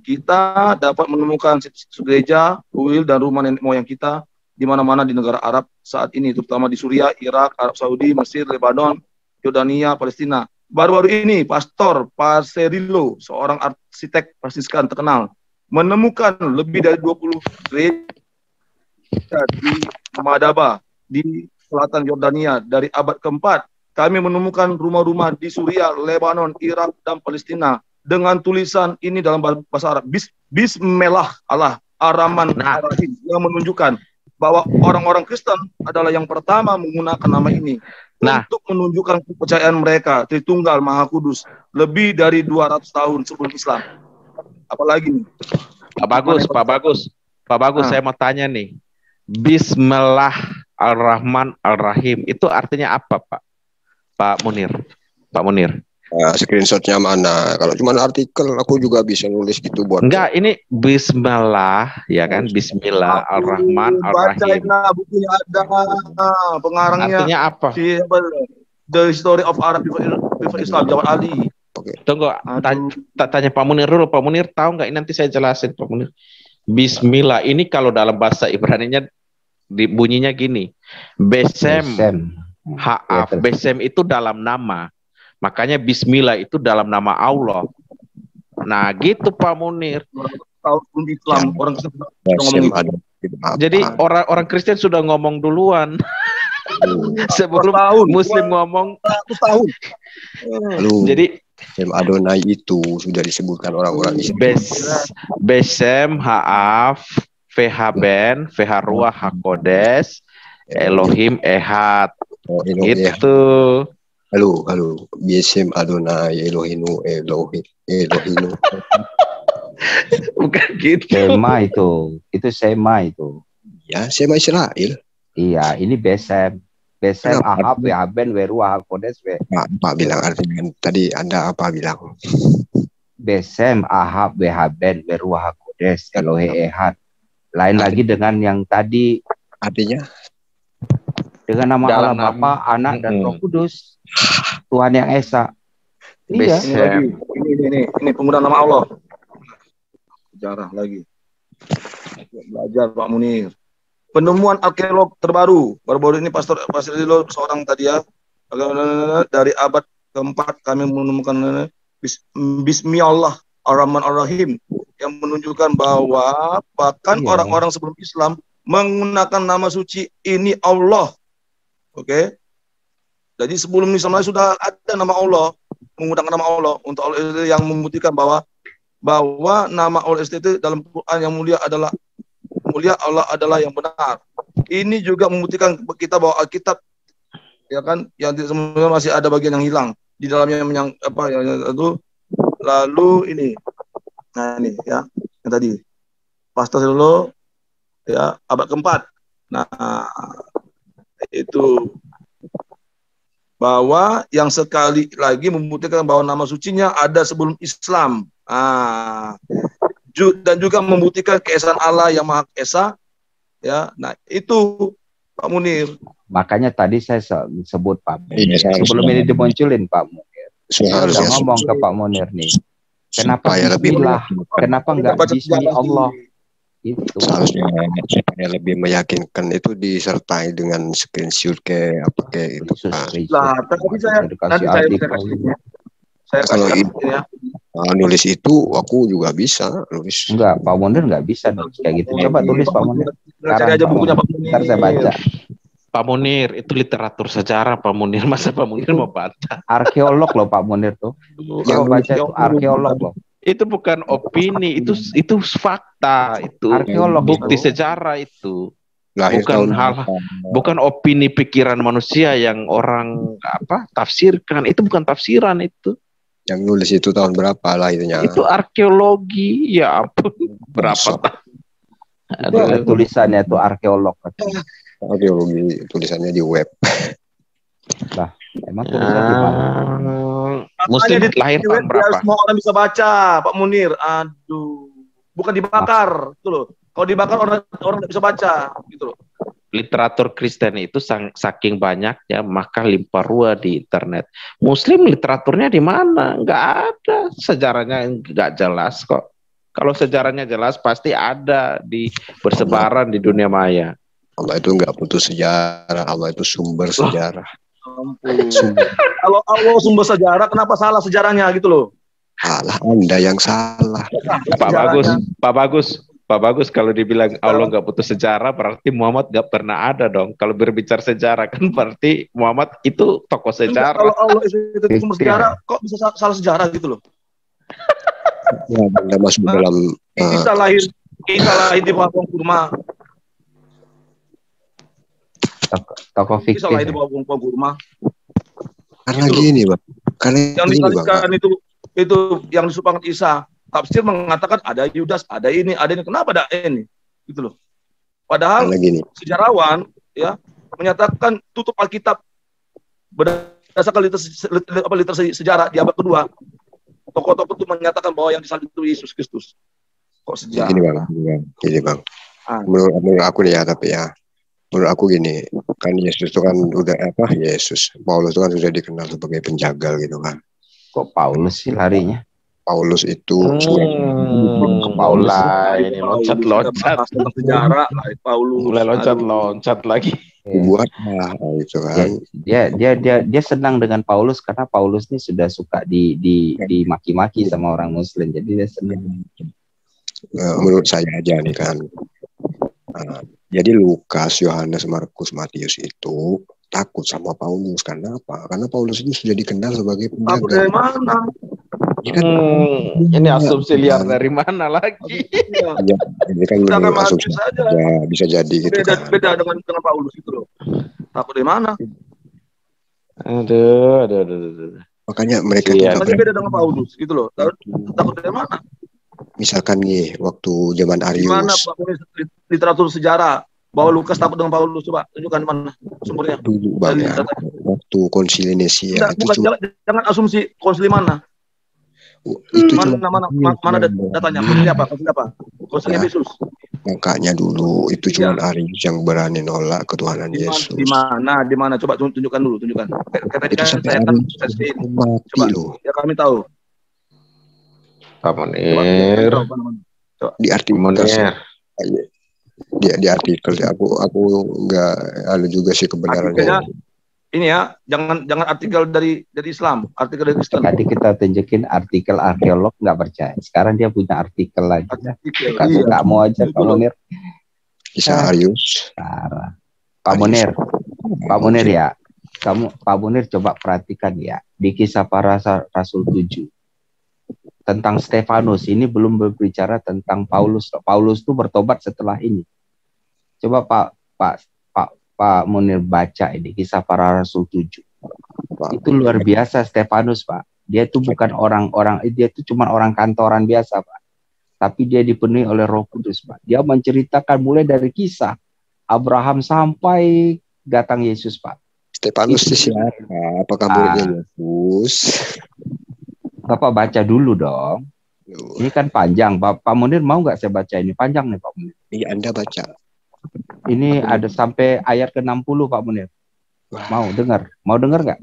kita dapat menemukan gereja, kuil, dan rumah nenek moyang kita di mana-mana di negara Arab saat ini, terutama di Suriah, Irak, Arab Saudi, Mesir, Lebanon, Yordania, Palestina. Baru-baru ini, Pastor Paserillo, seorang arsitek Fransiskan terkenal, menemukan lebih dari 20 gereja di Madaba, di selatan Yordania dari abad keempat. Kami menemukan rumah-rumah di Suriah, Lebanon, Irak, dan Palestina dengan tulisan ini dalam bahasa Arab, Bismillah Allah Ar-Rahman Ar-Rahim, yang menunjukkan bahwa orang-orang Kristen adalah yang pertama menggunakan nama ini untuk menunjukkan kepercayaan mereka Tritunggal Maha Kudus lebih dari 200 tahun sebelum Islam. Apalagi nih? Pak Bagus, saya mau tanya nih. Bismillah Ar-Rahman Ar-Rahim itu artinya apa, Pak Munir? Screenshotnya mana? Kalau cuma artikel, aku juga bisa nulis gitu buat. Enggak, ini Bismillah, ya kan? Bismillah Ar-Rahman Ar-Rahim. Baca bukunya ada pengarangnya. Artinya apa? The History of Arab Before Islam, Jawad Ali. Tunggu, tanya Pak Munir dulu. Pak Munir tahu nggak? Ini nanti saya jelasin, Pak Munir. Bismillah ini kalau dalam bahasa Ibraninya bunyinya gini. Besem. Haaf. Besem itu dalam nama. Makanya Bismillah itu dalam nama Allah. Nah gitu Pak Munir. Islam, orang Kristen ngomong gitu. Jadi orang Kristen sudah ngomong duluan. Sebelum Muslim ngomong. Tahun. Jadi Adonai itu sudah disebutkan orang-orang Islam. Besem Haaf Vehaben Veharuah Hakodes Elohim Ehad. Itu. Halo. Besem Adonai Elohinu. Bukan gitu. Sema itu. Itu Sema itu. Ya, Sema Israel. Iya, ini Besem. Besem Ahab Vehaben Veruah Hakodes. Pak bilang artinya tadi Anda apa bilang? Besem Ahab Vehaben Veruah Hakodes Elohe Ehad. Lain lagi dengan yang tadi. Artinya? Dengan nama Allah Bapa, Anak, dan Roh Kudus. Tuhan yang Esa. Iya. Ini penggunaan nama Allah. Sejarah lagi. Belajar Pak Munir. penemuan arkeolog terbaru. Baru-baru ini Pastor Lilo seorang tadi ya, dari abad keempat kami menemukan Bismillahirrahmanirrahim yang menunjukkan bahwa bahkan orang-orang sebelum Islam menggunakan nama suci ini Allah. Oke. Jadi sebelum Islam sudah ada nama Allah, menggunakan nama Allah untuk Allah yang membuktikan bahwa nama Allah itu dalam Quran yang mulia Allah adalah yang benar. Ini juga membuktikan kita bahwa Alkitab ya kan yang sebenarnya masih ada bagian yang hilang di dalamnya yang itu. Lalu ini, nah ini ya yang tadi Pastor Lilo ya abad keempat. Nah itu bahwa yang sekali lagi membuktikan bahwa nama sucinya ada sebelum Islam. Dan juga membuktikan keesaan Allah yang Maha Esa. Ya, nah itu Pak Munir. Makanya tadi saya sebut Pak Munir. Sebelum ini dimunculin Pak Munir. Saya ngomong ke Pak Munir nih. Kenapa bismillah? Kenapa enggak bismillah Allah? Itu seharusnya supaya lebih meyakinkan itu disertai dengan screenshot kayak apa kayak itu. Lah, tapi saya kalau ya. Nulis itu aku juga bisa nulis. Enggak, Pak Munir enggak bisa kayak gitu. Coba tulis Pak Munir. Cari aja bukunya Pak Munir. Ntar saya baca. Pak Munir, itu literatur sejarah Pak Munir. Masa Pak Munir mau baca? Arkeolog loh Pak Munir tuh. Yang baca itu arkeolog loh. Itu bukan opini, itu fakta, itu arkeolog, bukti sejarah itu. Bukan bukan opini pikiran manusia yang orang tafsirkan. Itu bukan tafsiran itu. Yang nulis itu tahun berapa lah itunya? Itu arkeologi, ya ampun. Berapa? Tulisannya itu arkeolog. Arkeologi tulisannya di web. Lah, emang tulisannya di mana? Muslim lahir tahun berapa? Semua orang bisa baca, Pak Munir. Aduh, bukan dibakar, itu loh. Kalau dibakar orang tidak bisa baca, gitu loh. Literatur Kristen itu saking banyaknya, maka limpah ruah di internet. Muslim literaturnya di mana? Nggak ada, sejarahnya nggak jelas kok. Kalau sejarahnya jelas pasti ada di bersebaran di dunia maya. Allah itu nggak putus sejarah, Allah itu sumber sejarah. Kalau Allah sumber sejarah, kenapa salah sejarahnya gitu loh? Salah, Anda yang salah. Pak Bagus, kalau dibilang Allah nggak putus sejarah, berarti Muhammad nggak pernah ada dong. Kalau berbicara sejarah kan berarti Muhammad itu tokoh sejarah. Kalau Allah itu sumber sejarah, kok bisa salah sejarah gitu loh? Ya, Anda masuk dalam. Isa lahir di bawah pohon kurma. Tokoh fiktif. Isa lahir di bawah pohon kurma. Karena gini, Bang. Karena yang disalibkan itu yang disumpahkan Isa. Tafsir mengatakan ada Yudas, ada ini. Kenapa ada ini? Gitu loh. Padahal sejarawan ya menyatakan tutup Alkitab berdasarkan literasi sejarah di abad kedua. Tokoh-tokoh itu menyatakan bahwa yang disalib itu Yesus Kristus. Kok sejarah? Gini bang. Menurut aku nih ya, tapi ya. Menurut aku gini, kan Yesus itu kan udah Paulus itu kan sudah dikenal sebagai penjagal gitu kan. Kok Paulus sih larinya? Paulus itu Paulus ini loncat-loncat sejarah Paulus mulai loncat lagi. Buat itu kan. Dia senang dengan Paulus karena Paulus ini sudah suka dimaki-maki sama orang Muslim, jadi dia senang. Menurut saya aja nih kan. Jadi Lukas, Yohanes, Markus, Matius itu takut sama Paulus. Karena apa? Karena Paulus itu sudah dikenal sebagai penjaga. Dari mana? Ini asumsi liar dari mana lagi? Ya, ini kan asumsi saja. Ya, bisa jadi gitu. Beda dengan Paulus itu loh. Takut dari mana? Aduh. Makanya mereka beda dengan Paulus gitu loh. Takut dari mana? Misalkan nih waktu zaman Arius. Gimana literatur sejarah bahwa Lukas takut dengan Paulus, coba tunjukkan mana sumbernya. Dulu Bang ya. Waktu konsili Nicea jangan asumsi konsili mana. Itu mana datanya? Konsili apa? Konsili Yesus. Makanya dulu itu cuma Arius yang berani nolak ketuhanan Yesus. Di mana? Coba tunjukkan dulu. Kata itu saya kan mati loh. Ya kami tahu. Pak Munir. Di arti Munir. di artikel aku nggak ada juga sih kebenarannya. Artikelnya ini ya, jangan artikel dari Islam, artikel dari Kristen. Tadi kita tunjukin artikel arkeolog nggak percaya. Sekarang dia punya artikel lagi. Suka mau aja Pak Munir. Kisah Arius. Pak Munir ya. Pak Munir coba perhatikan ya di Kisah Para Rasul 7 tentang Stefanus. Ini belum berbicara tentang Paulus. Paulus itu bertobat setelah ini. Coba Pak Munir baca ini Kisah Para Rasul 7. Itu luar biasa Stefanus, Pak. Dia itu bukan dia itu cuma orang kantoran biasa, Pak. Tapi dia dipenuhi oleh Roh Kudus, Pak. Dia menceritakan mulai dari kisah Abraham sampai datang Yesus, Pak. Stefanus itu siapa? Apakah muridnya Yesus? Bapak baca dulu dong. Ini kan panjang. Pak Munir mau nggak saya baca ini? Panjang nih, Pak Munir. Iya, Anda baca. Ini ada sampai ayat ke-60, Pak Munir. Wah. Mau dengar nggak?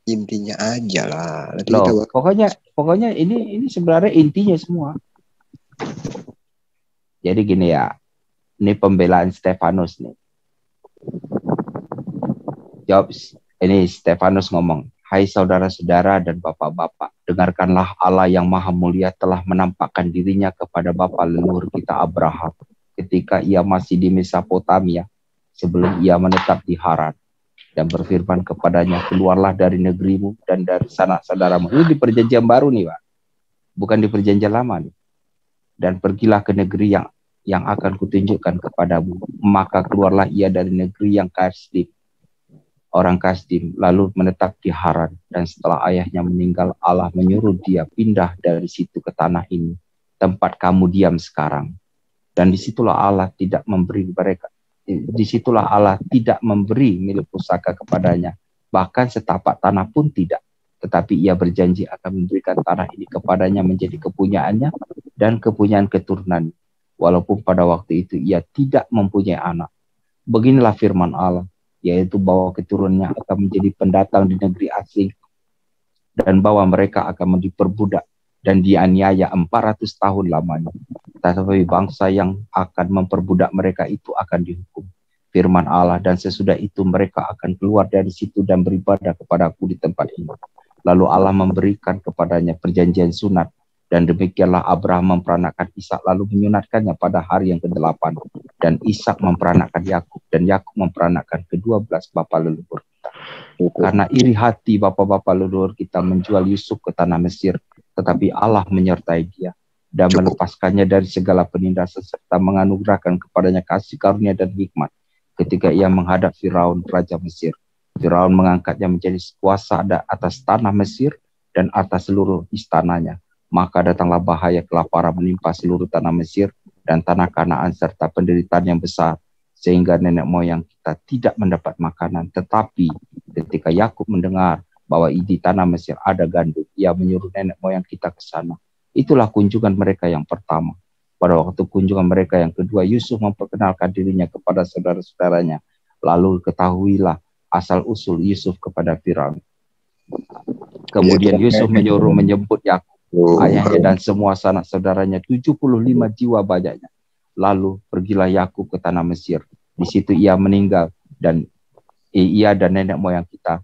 Intinya aja lah. Loh, pokoknya ini sebenarnya intinya semua. Jadi gini ya, ini pembelaan Stefanus nih. Jawab, ini Stefanus ngomong, hai saudara-saudara dan bapak-bapak, dengarkanlah Allah yang maha mulia telah menampakkan dirinya kepada bapa leluhur kita Abraham ketika ia masih di Mesopotamia sebelum ia menetap di Haran, dan berfirman kepadanya, keluarlah dari negerimu dan dari sanak saudaramu. Ini di perjanjian baru nih, Pak. Bukan di perjanjian lama nih. Dan pergilah ke negeri yang akan kutunjukkan kepadamu. Maka keluarlah ia dari negeri yang Kasdim, orang Kasdim, lalu menetap di Haran. Dan setelah ayahnya meninggal, Allah menyuruh dia pindah dari situ ke tanah ini, tempat kamu diam sekarang. Dan disitulah Allah tidak memberi milik pusaka kepadanya, bahkan setapak tanah pun tidak. Tetapi ia berjanji akan memberikan tanah ini kepadanya menjadi kepunyaannya dan kepunyaan keturunan, walaupun pada waktu itu ia tidak mempunyai anak. Beginilah firman Allah, yaitu bahwa keturunannya akan menjadi pendatang di negeri asing, dan bahwa mereka akan diperbudak dan dianiaya 400 tahun lamanya. Tetapi bangsa yang akan memperbudak mereka itu akan dihukum. Firman Allah, dan sesudah itu mereka akan keluar dari situ dan beribadah kepadaku di tempat ini. Lalu Allah memberikan kepadanya perjanjian sunat, dan demikianlah Abraham memperanakan Ishak lalu menyunatkannya pada hari yang ke-8, dan Ishak memperanakan Yakub, dan Yakub memperanakan ke-12 bapa leluhur kita. Karena iri hati bapa-bapa leluhur kita menjual Yusuf ke tanah Mesir, tetapi Allah menyertai dia dan melepaskannya dari segala penindasan serta menganugerahkan kepadanya kasih karunia dan hikmat ketika ia menghadap Firaun raja Mesir. Firaun mengangkatnya menjadi kuasa atas tanah Mesir dan atas seluruh istananya. Maka datanglah bahaya kelaparan menimpa seluruh tanah Mesir dan tanah Kanaan serta penderitaan yang besar, sehingga nenek moyang kita tidak mendapat makanan. Tetapi ketika Yakub mendengar bahwa di tanah Mesir ada gandum, ia menyuruh nenek moyang kita ke sana. Itulah kunjungan mereka yang pertama. Pada waktu kunjungan mereka yang kedua, Yusuf memperkenalkan dirinya kepada saudara-saudaranya. Lalu ketahuilah asal-usul Yusuf kepada Firaun. Kemudian Yusuf menyuruh menjemput Yakub, ayahnya dan semua sanak saudaranya, 75 jiwa banyaknya. Lalu pergilah Yakub ke tanah Mesir. Di situ ia meninggal, dan ia dan nenek moyang kita.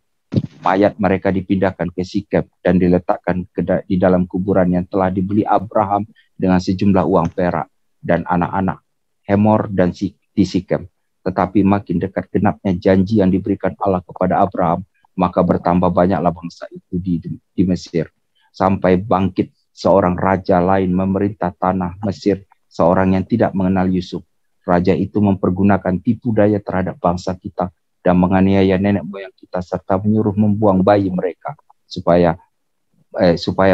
Mayat mereka dipindahkan ke Sikem dan diletakkan di dalam kuburan yang telah dibeli Abraham dengan sejumlah uang perak dan anak-anak Hemor dan di Sikem. Tetapi makin dekat genapnya janji yang diberikan Allah kepada Abraham, maka bertambah banyaklah bangsa itu di Mesir, sampai bangkit seorang raja lain memerintah tanah Mesir, seorang yang tidak mengenal Yusuf. Raja itu mempergunakan tipu daya terhadap bangsa kita dan menganiaya nenek moyang kita serta menyuruh membuang bayi mereka supaya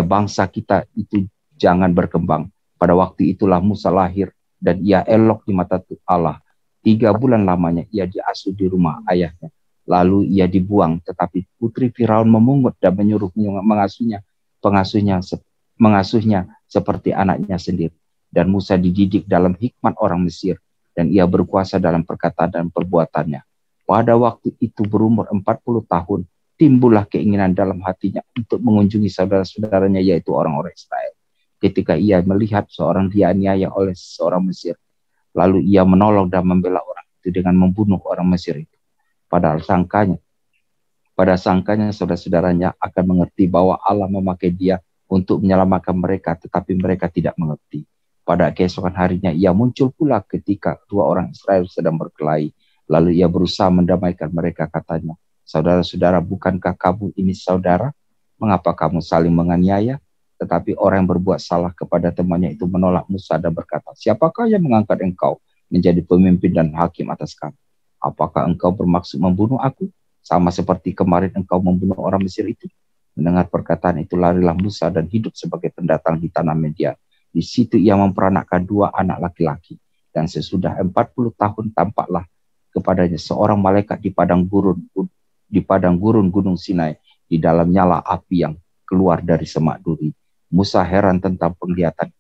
bangsa kita itu jangan berkembang. Pada waktu itulah Musa lahir dan ia elok di mata Allah. 3 bulan lamanya ia diasuh di rumah ayahnya. Lalu ia dibuang, tetapi putri Firaun memungut dan menyuruh mengasuhnya seperti anaknya sendiri. Dan Musa dididik dalam hikmat orang Mesir, dan ia berkuasa dalam perkataan dan perbuatannya. Pada waktu itu berumur 40 tahun, timbullah keinginan dalam hatinya untuk mengunjungi saudara-saudaranya, yaitu orang-orang Israel. Ketika ia melihat seorang dianiaya oleh seorang Mesir, Lalu ia menolong dan membela orang itu dengan membunuh orang Mesir itu. Pada sangkanya saudara-saudaranya akan mengerti bahwa Allah memakai dia untuk menyelamatkan mereka, tetapi mereka tidak mengerti. Pada keesokan harinya ia muncul pula ketika dua orang Israel sedang berkelahi. Lalu ia berusaha mendamaikan mereka, katanya, saudara-saudara, bukankah kamu ini saudara? Mengapa kamu saling menganiaya? Tetapi orang yang berbuat salah kepada temannya itu menolak Musa dan berkata, siapakah yang mengangkat engkau menjadi pemimpin dan hakim atas kami? Apakah engkau bermaksud membunuh aku? Sama seperti kemarin engkau membunuh orang Mesir itu. Mendengar perkataan itu, larilah Musa dan hidup sebagai pendatang di tanah Midian. Di situ ia memperanakkan 2 anak laki-laki. Dan sesudah 40 tahun tampaklah kepadanya seorang malaikat di padang gurun Gunung Sinai. Di dalam nyala api yang keluar dari semak duri. Musa heran tentang penglihatan.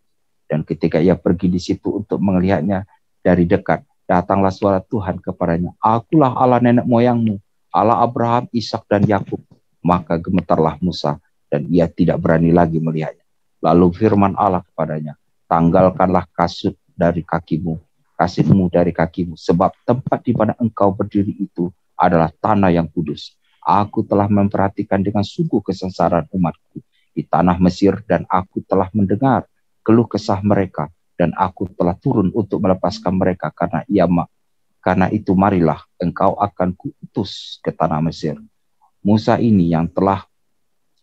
Dan ketika ia pergi di situ untuk melihatnya dari dekat, datanglah suara Tuhan kepadanya. Akulah Allah nenek moyangmu, Allah Abraham, Ishak dan Yakub. Maka gemetarlah Musa dan ia tidak berani lagi melihatnya. Lalu firman Allah kepadanya, tanggalkanlah kasutmu dari kakimu, sebab tempat di mana engkau berdiri itu adalah tanah yang kudus. Aku telah memperhatikan dengan sungguh kesengsaraan umatku di tanah Mesir, dan aku telah mendengar keluh kesah mereka, dan aku telah turun untuk melepaskan mereka. Karena itu marilah engkau akan kuutus ke tanah Mesir. Musa ini yang telah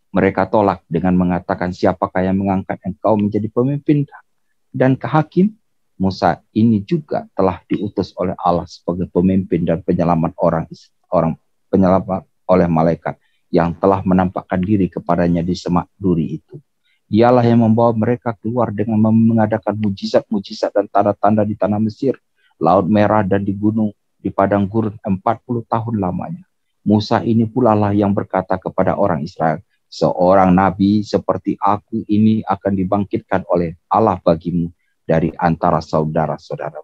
mereka tolak dengan mengatakan, siapakah yang mengangkat engkau menjadi pemimpin dan hakim? Musa ini juga telah diutus oleh Allah sebagai pemimpin dan penyelamat penyelamat oleh malaikat yang telah menampakkan diri kepadanya di semak duri itu. Dialah yang membawa mereka keluar dengan mengadakan mujizat-mujizat dan tanda-tanda di tanah Mesir, Laut Merah, dan di padang gurun 40 tahun lamanya. Musa ini pula lah yang berkata kepada orang Israel, seorang nabi seperti aku ini akan dibangkitkan oleh Allah bagimu dari antara saudara-saudara.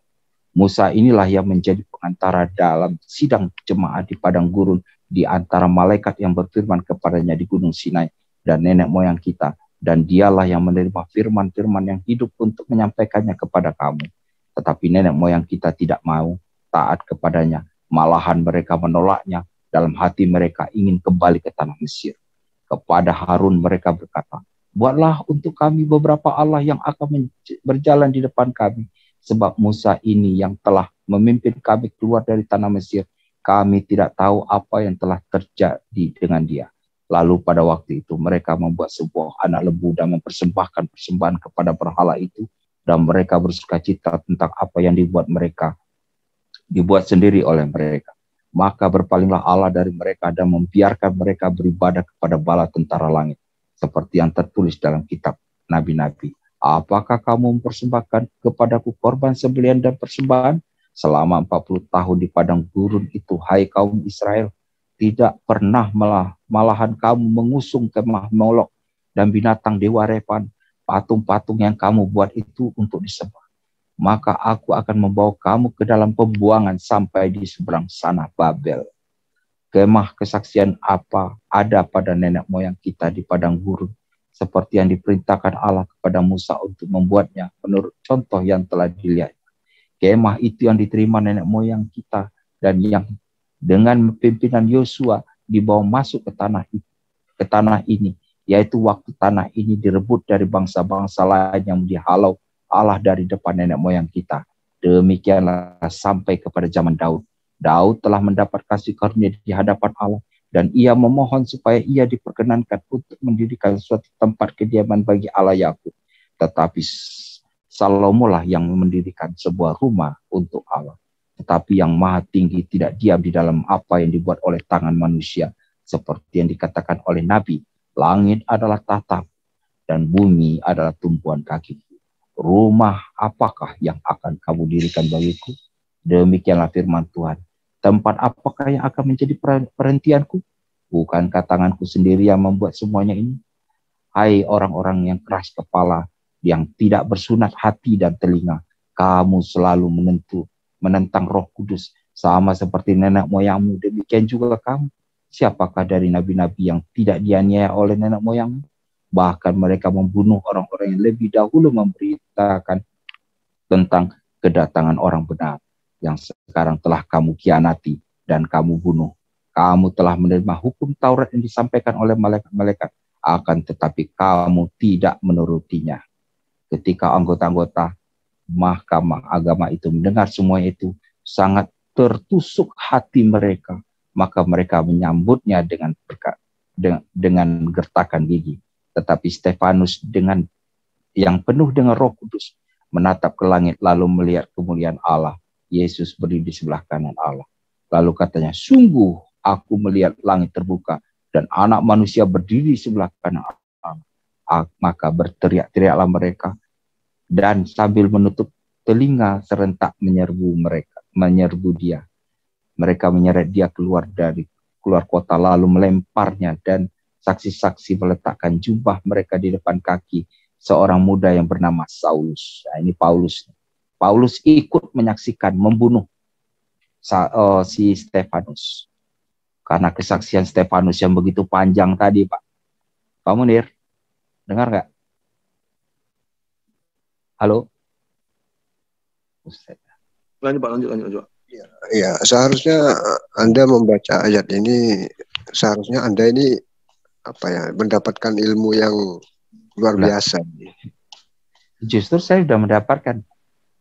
Musa inilah yang menjadi pengantara dalam sidang jemaat di padang gurun di antara malaikat yang berfirman kepadanya di Gunung Sinai dan nenek moyang kita, dan dialah yang menerima firman-firman yang hidup untuk menyampaikannya kepada kamu. Tetapi nenek moyang kita tidak mau taat kepadanya, malahan mereka menolaknya, dalam hati mereka ingin kembali ke tanah Mesir. Kepada Harun mereka berkata, buatlah untuk kami beberapa Allah yang akan berjalan di depan kami, sebab Musa ini yang telah memimpin kami keluar dari tanah Mesir, kami tidak tahu apa yang telah terjadi dengan dia. Lalu pada waktu itu mereka membuat sebuah anak lembu dan mempersembahkan persembahan kepada berhala itu, dan mereka bersukacita tentang apa yang dibuat sendiri oleh mereka. Maka berpalinglah Allah dari mereka dan membiarkan mereka beribadah kepada bala tentara langit, seperti yang tertulis dalam kitab nabi-nabi. Apakah kamu mempersembahkan kepadaku korban sembelihan dan persembahan? Selama 40 tahun di padang gurun itu, hai kaum Israel, tidak pernah malahan kamu mengusung kemah Molok dan binatang dewa Repan, patung-patung yang kamu buat itu untuk disembah. Maka aku akan membawa kamu ke dalam pembuangan sampai di seberang sana Babel. Kemah kesaksian apa ada pada nenek moyang kita di padang gurun, seperti yang diperintahkan Allah kepada Musa untuk membuatnya menurut contoh yang telah dilihat. Kemah itu yang diterima nenek moyang kita dan yang dengan pimpinan Yosua dibawa masuk ke tanah ini, yaitu waktu tanah ini direbut dari bangsa-bangsa lain yang dihalau Allah dari depan nenek moyang kita. Demikianlah sampai kepada zaman Daud. Daud telah mendapat kasih karunia di hadapan Allah, dan ia memohon supaya ia diperkenankan untuk mendirikan suatu tempat kediaman bagi Allah Yakub. Tetapi Salomo lah yang mendirikan sebuah rumah untuk Allah. Tetapi yang maha tinggi tidak diam di dalam apa yang dibuat oleh tangan manusia. Seperti yang dikatakan oleh Nabi, langit adalah tahta dan bumi adalah tumpuan kakiku. Rumah apakah yang akan kamu dirikan bagiku? Demikianlah firman Tuhan. Tempat apakah yang akan menjadi perhentianku? Bukankah tanganku sendiri yang membuat semuanya ini? Hai orang-orang yang keras kepala, yang tidak bersunat hati dan telinga, kamu selalu menentang Roh Kudus, sama seperti nenek moyangmu, demikian juga kamu. Siapakah dari nabi-nabi yang tidak dianiaya oleh nenek moyangmu? Bahkan mereka membunuh orang-orang yang lebih dahulu memberitakan tentang kedatangan orang benar yang sekarang telah kamu khianati dan kamu bunuh. Kamu telah menerima hukum Taurat yang disampaikan oleh malaikat-malaikat, akan tetapi kamu tidak menurutinya. Ketika anggota-anggota mahkamah agama itu mendengar semua itu, sangat tertusuk hati mereka. Maka mereka menyambutnya dengan gertakan gigi. Tetapi Stefanus dengan yang penuh dengan Roh Kudus menatap ke langit lalu melihat kemuliaan Allah. Yesus berdiri di sebelah kanan Allah. Lalu katanya, sungguh aku melihat langit terbuka dan Anak Manusia berdiri di sebelah kanan Allah. Maka berteriak-teriaklah mereka dan sambil menutup telinga serentak menyerbu dia. Mereka menyeret dia keluar kota lalu melemparnya, dan saksi-saksi meletakkan jubah mereka di depan kaki seorang muda yang bernama Saulus. Nah, ini Paulus. Paulus ikut menyaksikan membunuh si Stefanus. Karena kesaksian Stefanus yang begitu panjang tadi, Pak. Pak Munir, dengar nggak? Halo? Lanjut. Ya, seharusnya Anda membaca ayat ini, seharusnya Anda ini mendapatkan ilmu yang luar biasa. Justru saya sudah mendapatkan.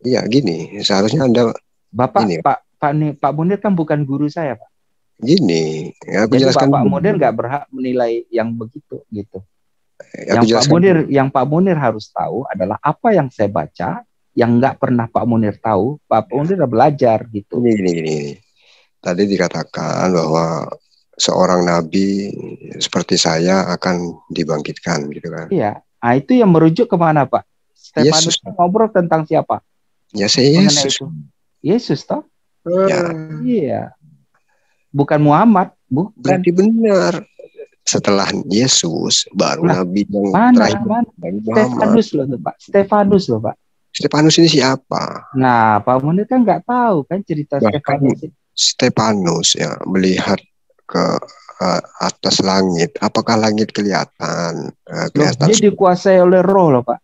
Iya, gini, seharusnya Anda Bapak ini, Pak Munir kan bukan guru saya, Pak. Gini, aku jadi jelaskan. Pak Munir nggak berhak menilai yang begitu gitu. Yang Pak Munir harus tahu adalah apa yang saya baca, yang nggak pernah Pak Munir tahu. Pak Munir udah belajar gitu. Ini. Tadi dikatakan bahwa seorang nabi seperti saya akan dibangkitkan, gitu kan? Iya. Nah, itu yang merujuk kemana, Pak? Stefanus ngobrol tentang siapa? Ya, saya Yesus. Yesus toh? Ya. Iya. Bukan Muhammad, bukan. Berarti benar. Setelah Yesus baru nabi yang terakhir. Stefanus loh, Pak. Stefanus loh, Pak. Stefanus ini siapa? Nah, Pak Munir kan nggak tahu kan cerita Stefanus. Stefanus ya melihat ke atas langit. Apakah langit kelihatan? Dia dikuasai oleh Roh loh, Pak.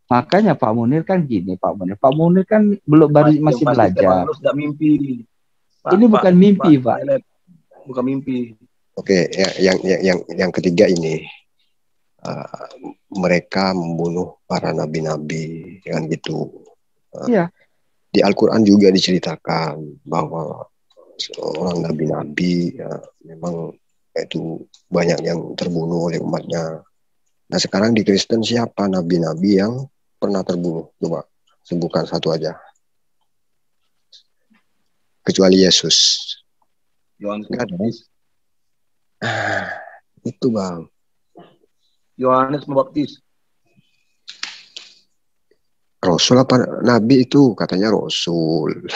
Makanya Pak Munir kan gini, Pak Munir kan masih belajar. Mimpi. Ini bukan mimpi, Pak. Bukan mimpi. Oke, yang ketiga ini. Mereka membunuh para nabi-nabi kan gitu. Iya. Di Al-Quran juga diceritakan bahwa seorang nabi-nabi memang itu banyak yang terbunuh oleh umatnya. Nah, sekarang di Kristen siapa nabi-nabi yang pernah terbunuh? Coba sebutkan satu aja. Kecuali Yesus. Yohanes Pembaptis. Itu Bang. Yohanes Pembaptis. Rasul apa nabi itu? Katanya rasul.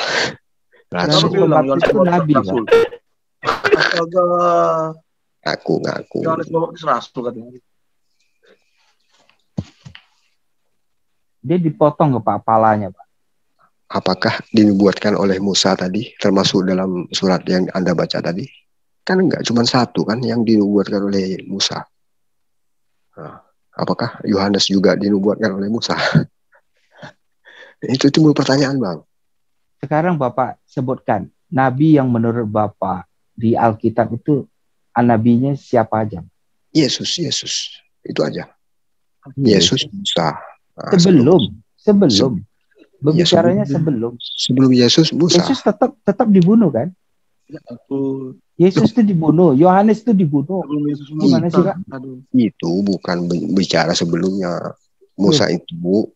Rasul Pembaptis itu nabi, Rasul. Astaga. Ngaku. Yohanes Pembaptis rasul katanya. Dia dipotong kepalanya, Pak. Apakah dinubuatkan oleh Musa tadi, termasuk dalam surat yang Anda baca tadi? Kan enggak, cuma satu kan yang dinubuatkan oleh Musa. Nah, apakah Yohanes juga dinubuatkan oleh Musa? Itu timbul pertanyaan, Bang. Sekarang Bapak sebutkan, Nabi yang menurut Bapak di Alkitab itu, nabinya siapa aja? Yesus. Itu aja. Yesus, Musa. Nah, sebelum. Berbicaranya sebelum Yesus, Musa. Yesus tetap dibunuh kan? Yesus itu dibunuh, Yohanes itu dibunuh. Gimana sih, Pak? Itu bukan bicara sebelumnya. Musa itu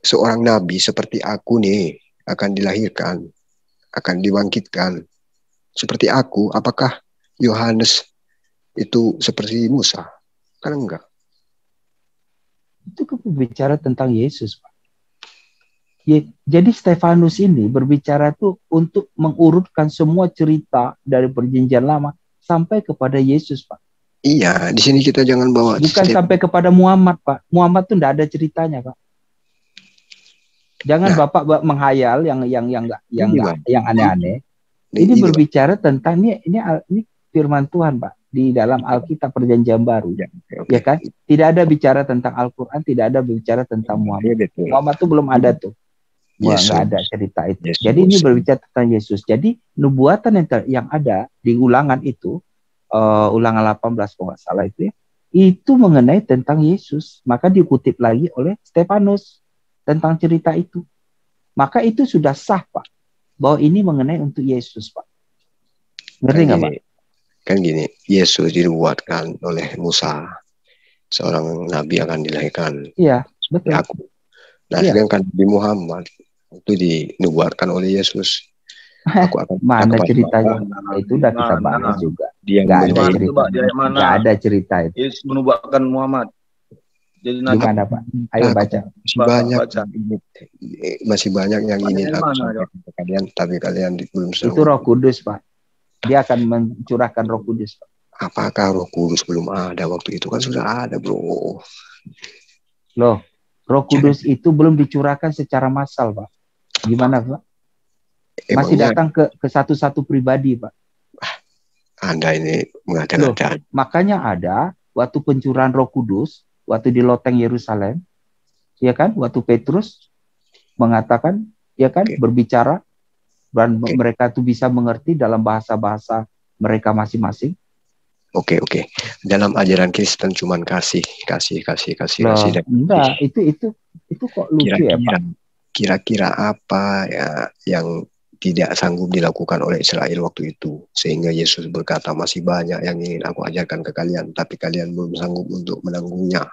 seorang nabi seperti aku nih, akan dilahirkan, akan dibangkitkan. Seperti aku, apakah Yohanes itu seperti Musa? Kan enggak. Itu berbicara tentang Yesus, Pak. Jadi Stefanus ini berbicara tuh untuk mengurutkan semua cerita dari perjanjian lama sampai kepada Yesus, Pak. Iya, di sini kita jangan bawa. Bukan sampai kepada Muhammad, Pak. Muhammad tuh enggak ada ceritanya, Pak. Jangan Bapak menghayal yang aneh-aneh. Ini berbicara tentang ini firman Tuhan, Pak. di dalam Alkitab Perjanjian Baru. Ya kan? Tidak ada bicara tentang Al-Quran, tidak ada bicara tentang Muhammad. Muhammad itu belum ada tuh. Nggak ada cerita itu. Jadi ini berbicara tentang Yesus. Jadi nubuatan yang ada di ulangan itu, ulangan 18 kalau nggak salah itu mengenai tentang Yesus. Maka dikutip lagi oleh Stefanus tentang cerita itu. Maka itu sudah sah, Pak, bahwa ini mengenai untuk Yesus, Pak. Ngerti nggak, Pak? Kan gini, Yesus dibuatkan oleh Musa, seorang nabi akan dilahirkan. Iya, betul. Nah, sedangkan Nabi Muhammad itu dinubuatkan oleh Yesus. Aku akan mana ceritanya? Itu udah kita bahas juga. Nggak ada cerita. Nggak ada cerita itu. Yesus menubuatkan Muhammad. Jadi gimana, Pak? Ayo baca. Masih banyak yang ingin aku sampaikan ke kalian, tapi kalian belum sanggup. Itu Roh Kudus, Pak. Dia akan mencurahkan Roh Kudus, Pak. Apakah Roh Kudus belum ada waktu itu? Kan sudah ada, bro. Loh, Roh Kudus itu belum dicurahkan secara massal, Pak. Gimana, Pak? Masih datang ke satu-satu pribadi, Pak. Anda ini mengada-ngada. Makanya ada waktu pencurahan Roh Kudus, waktu di loteng Yerusalem, ya kan? Waktu Petrus mengatakan, ya kan, berbicara, dan mereka tuh bisa mengerti dalam bahasa-bahasa mereka masing-masing. Oke. Dalam ajaran Kristen cuman kasih. Enggak, itu kok lucu ya, Pak? Kira-kira apa ya yang tidak sanggup dilakukan oleh Israel waktu itu, sehingga Yesus berkata, masih banyak yang ingin aku ajarkan ke kalian, tapi kalian belum sanggup untuk menanggungnya.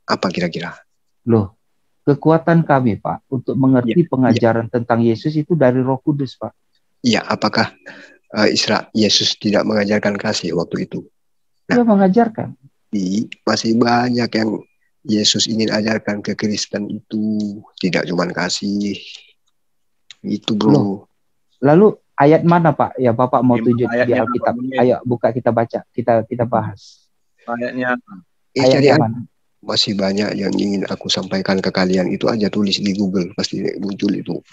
Apa kira-kira? Loh, kekuatan kami, Pak, untuk mengerti pengajaran tentang Yesus itu dari Roh Kudus, Pak. Iya, apakah Yesus tidak mengajarkan kasih waktu itu? Dia mengajarkan. Masih banyak yang Yesus ingin ajarkan ke Kristen itu, tidak cuma kasih. Itu, bro. Loh. Lalu ayat mana, Pak? Ya Bapak mau tunjuk di Alkitab. Ayo buka, kita baca, kita bahas. Ayatnya. Ayatnya mana? Masih banyak yang ingin aku sampaikan ke kalian. Itu aja tulis di Google, pasti muncul itu.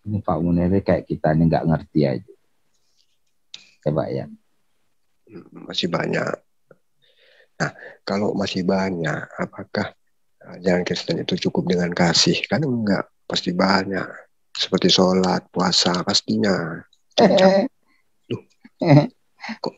Ini Pak Munir kayak kita ini nggak ngerti aja. Coba ya. Masih banyak. Nah, kalau masih banyak, apakah ajaran Kristen itu cukup dengan kasih? Kan enggak. Pasti banyak, seperti sholat, puasa, pastinya. Kok?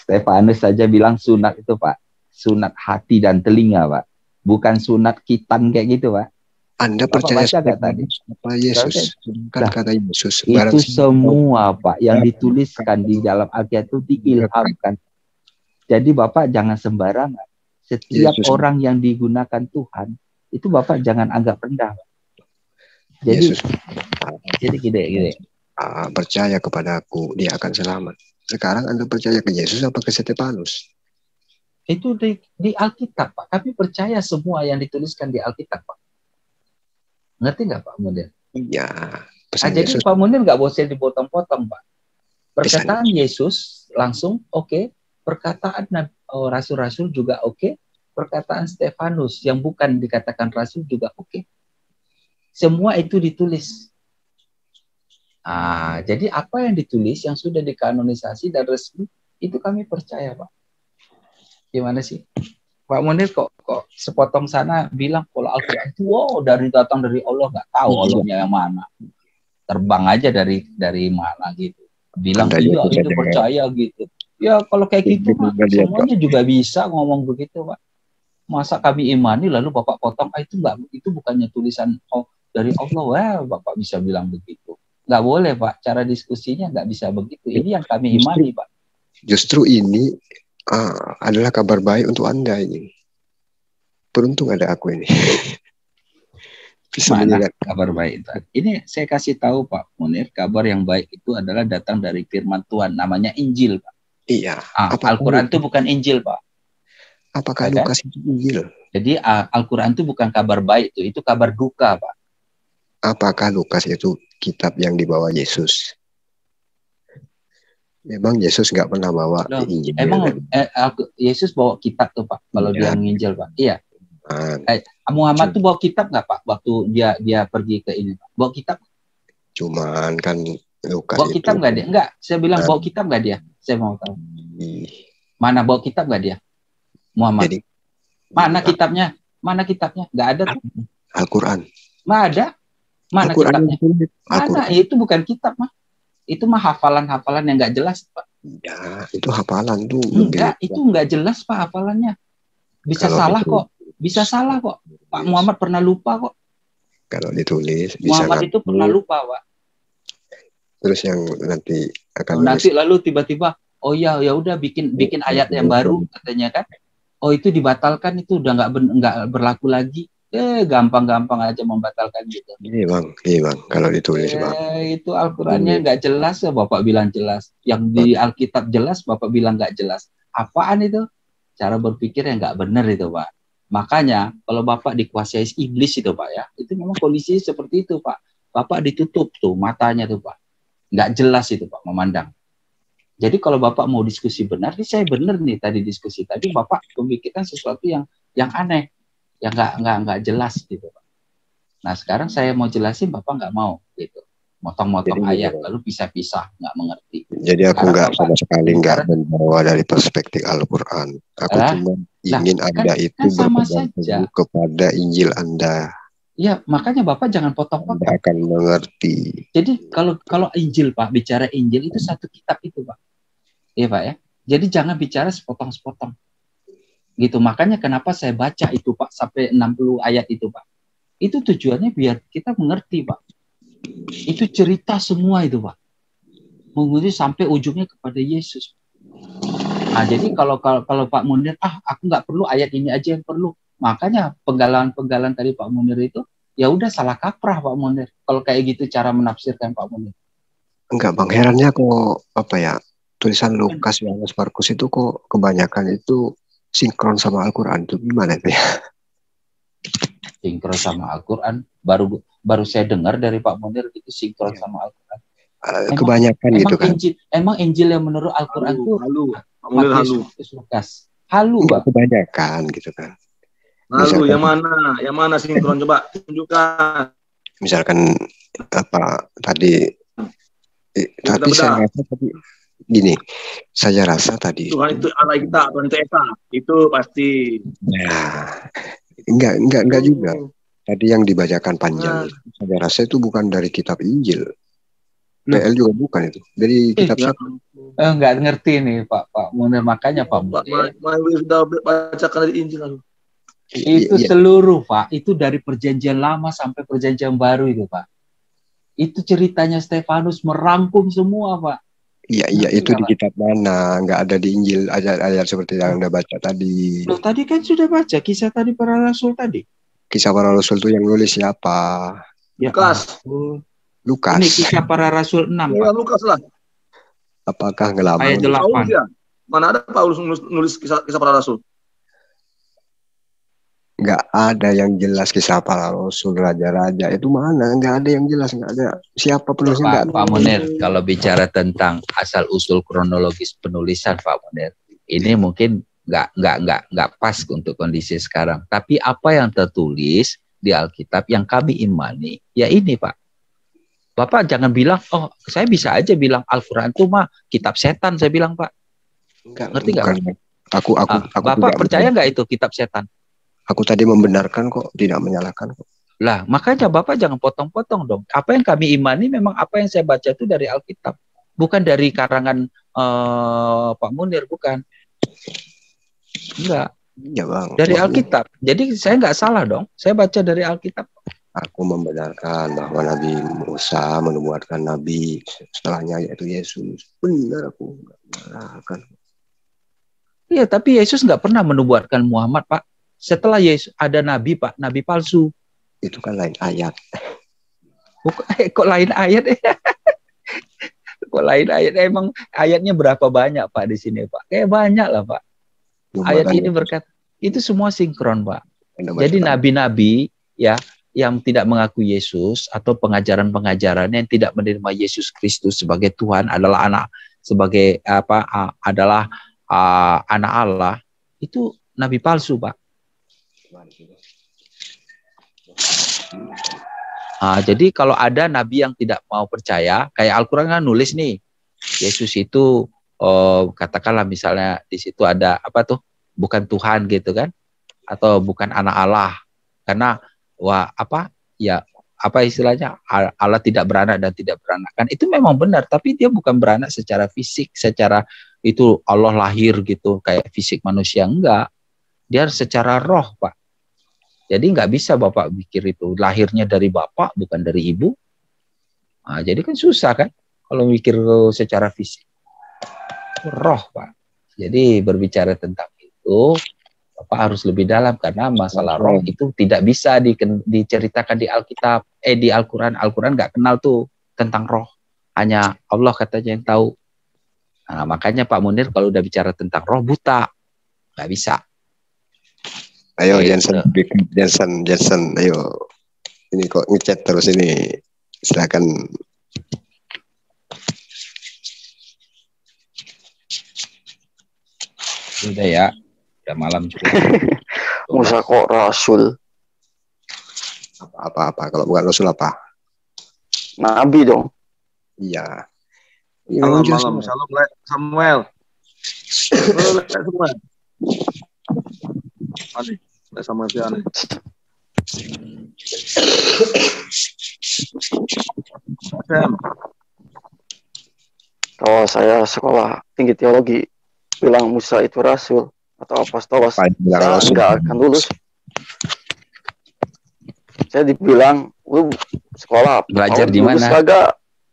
Stefanus saja bilang sunat itu, Pak, sunat hati dan telinga, Pak, bukan sunat khitan kayak gitu, Pak. Anda percaya tadi? Apa Yesus? Kan kata Yesus. Itu semua, Pak, yang dituliskan di dalam Alkitab itu diilhamkan. Jadi Bapak jangan sembarangan. Setiap orang yang digunakan Tuhan, itu Bapak jangan anggap rendah. Jadi, jadi gini. Percaya kepadaku, dia akan selamat. Sekarang Anda percaya ke Yesus apa ke Stefanus? Itu di Alkitab, Pak. Kami percaya semua yang dituliskan di Alkitab, Pak. Ngerti nggak, Pak Munir? Iya. Jadi Pak Munir nggak boleh dipotong-potong, Pak. Perkataan Yesus langsung oke. Perkataan rasul-rasul juga oke. Perkataan Stefanus yang bukan dikatakan rasul juga oke. Semua itu ditulis. Jadi apa yang ditulis yang sudah dikanonisasi dan resmi itu kami percaya, Pak. Gimana sih? Pak Munir kok sepotong sana bilang kalau Al-Quran itu datang dari Allah, nggak tahu Allahnya yang mana. Terbang aja dari mana gitu. Bilang iya itu percaya gitu. Ya kalau kayak gitu Pak, semuanya juga bisa ngomong begitu, Pak. Masa kami imani lalu Bapak potong itu bukannya tulisan dari Allah. Wah, Bapak bisa bilang begitu. Nggak boleh, Pak. Cara diskusinya nggak bisa begitu. Ini yang kami imani, Pak. Justru ini adalah kabar baik untuk Anda ini. Beruntung ada aku ini. Bisa mana kabar baik itu? Ini saya kasih tahu Pak Munir, kabar yang baik itu adalah datang dari firman Tuhan, namanya Injil, Pak. Iya. Al-Quran itu bukan Injil, Pak. Apakah Lukas itu Injil? Jadi Al-Quran itu bukan kabar baik, itu kabar duka, Pak. Apakah Lukas itu kitab yang dibawa Yesus? Memang Yesus nggak pernah bawa Injil. Emang Yesus bawa kitab tuh, Pak, kalau dia nginjil, Pak. Iya. Muhammad tuh bawa kitab nggak, Pak? Waktu dia pergi ke ini, Pak. Bawa kitab? Cuman kan Lukas Bawa itu kitab nggak dia? Enggak, saya bilang bawa kitab nggak dia? Saya mau tahu. Mana bawa kitab nggak dia? Muhammad. Jadi, Mana kitabnya? Mana kitabnya? Nggak ada tuh. Al-Quran. Mana ada? Mana Al-Quran kitabnya? Mana? Al-Quran. Itu bukan kitab mah. Itu mah hafalan-hafalan yang nggak jelas, Pak. Ya, itu hafalan tuh. Enggak, itu nggak jelas, Pak, hafalannya. Bisa Kalau salah ditulis, kok. Bisa salah kok. Pak Muhammad pernah lupa kok. kalau ditulis bisa Muhammad itu pernah lupa, Pak. Terus yang nanti akan Nanti lalu tiba-tiba, oh ya udah bikin ayat yang baru katanya kan. Oh itu dibatalkan, itu udah nggak berlaku lagi. Gampang-gampang aja membatalkan gitu. Iya bang. Kalau ditulis bang. Itu Al-Qurannya nggak jelas ya, Bapak bilang jelas. Yang di Alkitab jelas, Bapak bilang nggak jelas. Apaan itu? Cara berpikir yang nggak benar itu, Pak. Makanya kalau Bapak dikuasai iblis itu, Pak ya, itu memang kondisi seperti itu, Pak. Bapak ditutup tuh matanya tuh, Pak. Nggak jelas itu, Pak, memandang. Jadi kalau Bapak mau diskusi benar, ini saya benar nih tadi diskusi tadi, Bapak memikirkan sesuatu yang aneh, yang nggak jelas gitu, Pak. Nah sekarang saya mau jelasin, Bapak nggak mau gitu, motong-motong ayat lalu pisah-pisah, nggak mengerti. Jadi aku nggak sama sekali nggak membawa dari perspektif Al-Quran. Aku cuma ingin Anda itu sama saja kepada Injil Anda. Ya, makanya Bapak jangan potong-potong. Anda akan mengerti. Jadi kalau Injil, Pak, bicara Injil itu satu kitab itu, Pak. Iya, Pak ya. Jadi jangan bicara sepotong-sepotong. Gitu. Makanya kenapa saya baca itu, Pak, sampai 60 ayat itu, Pak. Itu tujuannya biar kita mengerti, Pak. Itu cerita semua itu, Pak. Mengerti sampai ujungnya kepada Yesus. Nah, jadi kalau Pak Munir, aku nggak perlu ayat ini aja yang perlu. Makanya penggalan tadi Pak Munir itu, ya udah salah kaprah Pak Munir. Kalau kayak gitu cara menafsirkan Pak Munir. Enggak bang, herannya kok tulisan Lukas, Yohanes, Markus itu kok kebanyakan itu sinkron sama Al-Quran. Itu gimana itu ya? Sinkron sama Al-Quran, baru saya dengar dari Pak Munir itu sinkron sama Al-Quran. Kebanyakan gitu kan. Emang Injil yang menurut Al-Quran itu halu. Lukas. Halu, Pak. Kebanyakan gitu kan. Lalu yang mana sinkron, coba tunjukkan. Misalkan tadi saya rasa tadi gini, saya rasa tadi Tuhan itu Allah kita, Tuhan itu Esa, itu pasti. Nah, enggak juga. Tadi yang dibacakan panjang, saya rasa itu bukan dari kitab Injil. PL juga bukan itu. Dari kitab siapa? Enggak ngerti nih Pak Munir, makanya Pak Munir. Sudah bacakan dari Injil lalu. Itu seluruh Pak, itu dari perjanjian lama sampai perjanjian baru itu Pak. Itu ceritanya Stefanus merangkum semua Pak. Iya itu di kitab mana? Enggak ada di Injil ayat-ayat seperti yang Anda baca tadi. Loh, tadi kan sudah baca kisah tadi para rasul tadi. Kisah para rasul itu yang nulis siapa? Lukas. Lukas. Ini kisah para rasul 6 Pak. Lukas lah. Apakah ngelamar? Ayat 8. Mana ada Paulus nulis kisah para rasul? Nggak ada yang jelas kisah para rasul, raja-raja itu mana? Nggak ada yang jelas, nggak ada siapa penulisnya. Pak Munir, kalau bicara tentang asal usul kronologis penulisan Pak Munir, ini mungkin nggak pas untuk kondisi sekarang. Tapi apa yang tertulis di Alkitab yang kami imani, ya ini Pak. Bapak jangan bilang, saya bisa aja bilang Al-Quran itu mah kitab setan, saya bilang Pak. Ngerti nggak? Aku Bapak percaya nggak itu kitab setan? Aku tadi membenarkan kok, tidak menyalahkan kok. Lah, makanya Bapak jangan potong-potong dong. Apa yang kami imani memang apa yang saya baca itu dari Alkitab. Bukan dari karangan Pak Munir, bukan. Enggak. Ya Bang. Dari Alkitab. Jadi saya nggak salah dong. Saya baca dari Alkitab. Aku membenarkan bahwa Nabi Musa menubuatkan Nabi, setelahnya yaitu Yesus. Benar, aku nggak menyalahkan. Iya, tapi Yesus nggak pernah menubuatkan Muhammad, Pak. Setelah Yesus ada nabi Pak, nabi palsu. Itu kan lain ayat. Kok lain ayat? Kok lain ayat? Emang ayatnya berapa banyak Pak di sini Pak? Kayak banyak lah Pak. Ayat ini berkata itu semua sinkron Pak. Jadi nabi-nabi ya yang tidak mengaku Yesus atau pengajaran-pengajaran yang tidak menerima Yesus Kristus sebagai Tuhan adalah anak anak Allah, itu nabi palsu Pak. Jadi kalau ada nabi yang tidak mau percaya, kayak Al-Quran kan nulis nih, Yesus itu katakanlah misalnya di situ ada apa tuh, bukan Tuhan gitu kan, atau bukan anak Allah, karena apa istilahnya, Allah tidak beranak dan tidak beranakan, itu memang benar, tapi dia bukan beranak secara fisik, secara itu Allah lahir gitu kayak fisik manusia, enggak, dia secara roh Pak. Jadi nggak bisa Bapak pikir itu lahirnya dari bapak bukan dari ibu. Jadi kan susah kan kalau mikir secara fisik, roh Pak. Jadi berbicara tentang itu Bapak harus lebih dalam, karena masalah roh itu tidak bisa diceritakan di Alkitab, di Al-Quran. Al-Quran nggak kenal tuh tentang roh. Hanya Allah katanya yang tahu. Makanya Pak Munir kalau udah bicara tentang roh buta. Nggak bisa. Ayo Jensen, ayo. Ini kok ngechat terus ini. Silakan. Udah ya. Udah malam juga. Musa kok Rasul? Apa? Kalau bukan Rasul apa? Nabi dong. Iya. Malam. Shalom Samuel. Samuel. Samuel Tiane. Kalau saya sekolah tinggi teologi bilang Musa itu rasul atau apostolos, saya nggak akan lulus. Saya dibilang, lu sekolah belajar di mana?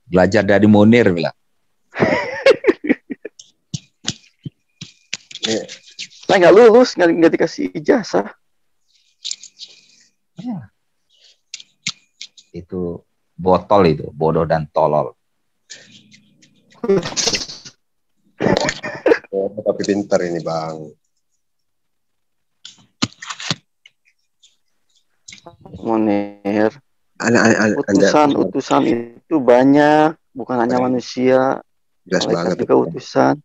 Belajar dari Munir bilang. Saya nggak lulus, nggak dikasih ijazah. Ya. Itu botol itu, bodoh dan tolol. Tapi pintar ini Bang. Munir, utusan itu banyak, bukan hanya manusia, malaikat juga utusan.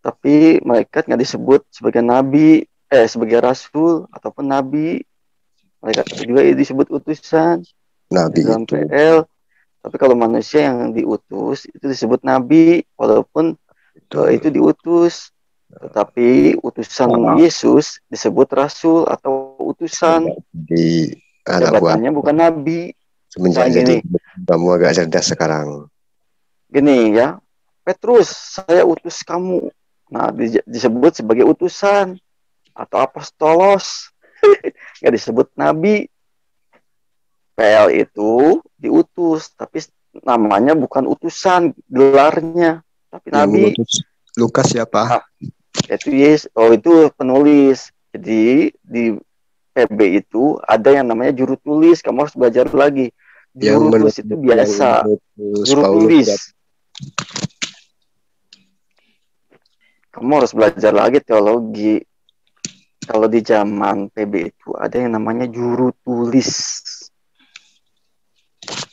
Tapi malaikat nggak disebut sebagai nabi, sebagai rasul ataupun nabi. Malaikat juga disebut utusan. Nabi dalam itu. PL. Tapi kalau manusia yang diutus itu disebut nabi, walaupun itu diutus. Tetapi utusan Yesus disebut rasul atau utusan. Jabatannya bukan nabi. Semenjak jadi kamu agak cerdas sekarang. Gini ya, Petrus, saya utus kamu. Nah, disebut sebagai utusan atau apostolos. Nggak disebut nabi. PL itu diutus, tapi namanya bukan utusan, gelarnya. Tapi nabi. Lukas siapa? Itu penulis. Jadi di PB itu ada yang namanya juru tulis. Kamu harus belajar lagi. Juru tulis itu biasa. Juru tulis. Kamu harus belajar lagi teologi. Kalau di zaman PB itu ada yang namanya juru tulis.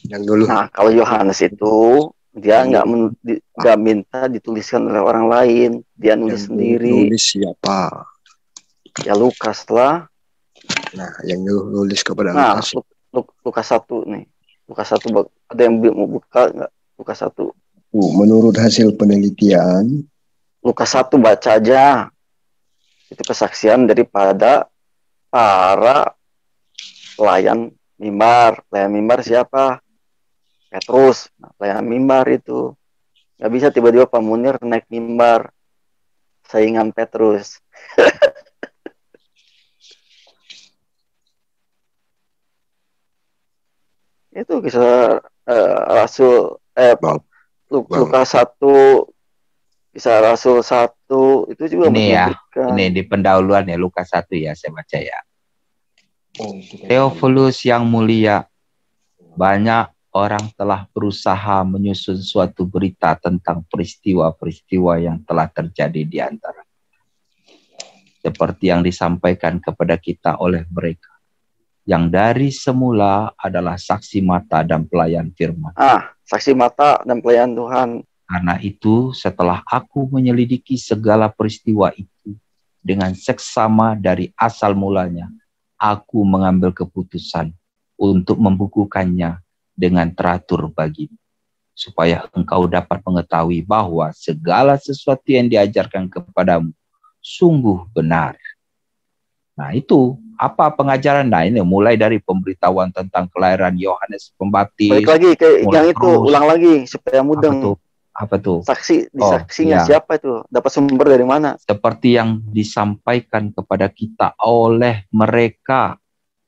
Yang dulu. Nah, kalau Yohanes itu dia nggak minta dituliskan oleh orang lain, dia nulis sendiri. Nulis siapa? Ya Lukas lah. Nah, yang nulis kepada Lukas. Lukas 1 nih. Lukas 1 ada yang mau buka nggak? Lukas 1. Menurut hasil penelitian, Lukas 1 baca aja. Itu kesaksian daripada para pelayan mimbar. Pelayan mimbar siapa? Petrus. Nah, pelayan mimbar itu. Nggak bisa tiba-tiba Pak Munir naik mimbar. Saingan Petrus. Itu kisah Rasul Lukas 1, kisah Rasul 1 itu juga ini ya, ini di pendahuluan ya Lukas 1 ya, saya baca ya. Theophilus yang mulia, banyak orang telah berusaha menyusun suatu berita tentang peristiwa-peristiwa yang telah terjadi di antara, seperti yang disampaikan kepada kita oleh mereka, yang dari semula adalah saksi mata dan pelayan firman. Saksi mata dan pelayan Tuhan. Karena itu, setelah aku menyelidiki segala peristiwa itu dengan seksama dari asal mulanya, aku mengambil keputusan untuk membukukannya dengan teratur bagimu, supaya engkau dapat mengetahui bahwa segala sesuatu yang diajarkan kepadamu sungguh benar. Nah itu, apa pengajaran? Nah ini mulai dari pemberitahuan tentang kelahiran Yohanes Pembaptis. Balik lagi ke yang itu, ulang lagi supaya mudeng. Apa tuh? Saksinya siapa itu? Dapat sumber dari mana? Seperti yang disampaikan kepada kita oleh mereka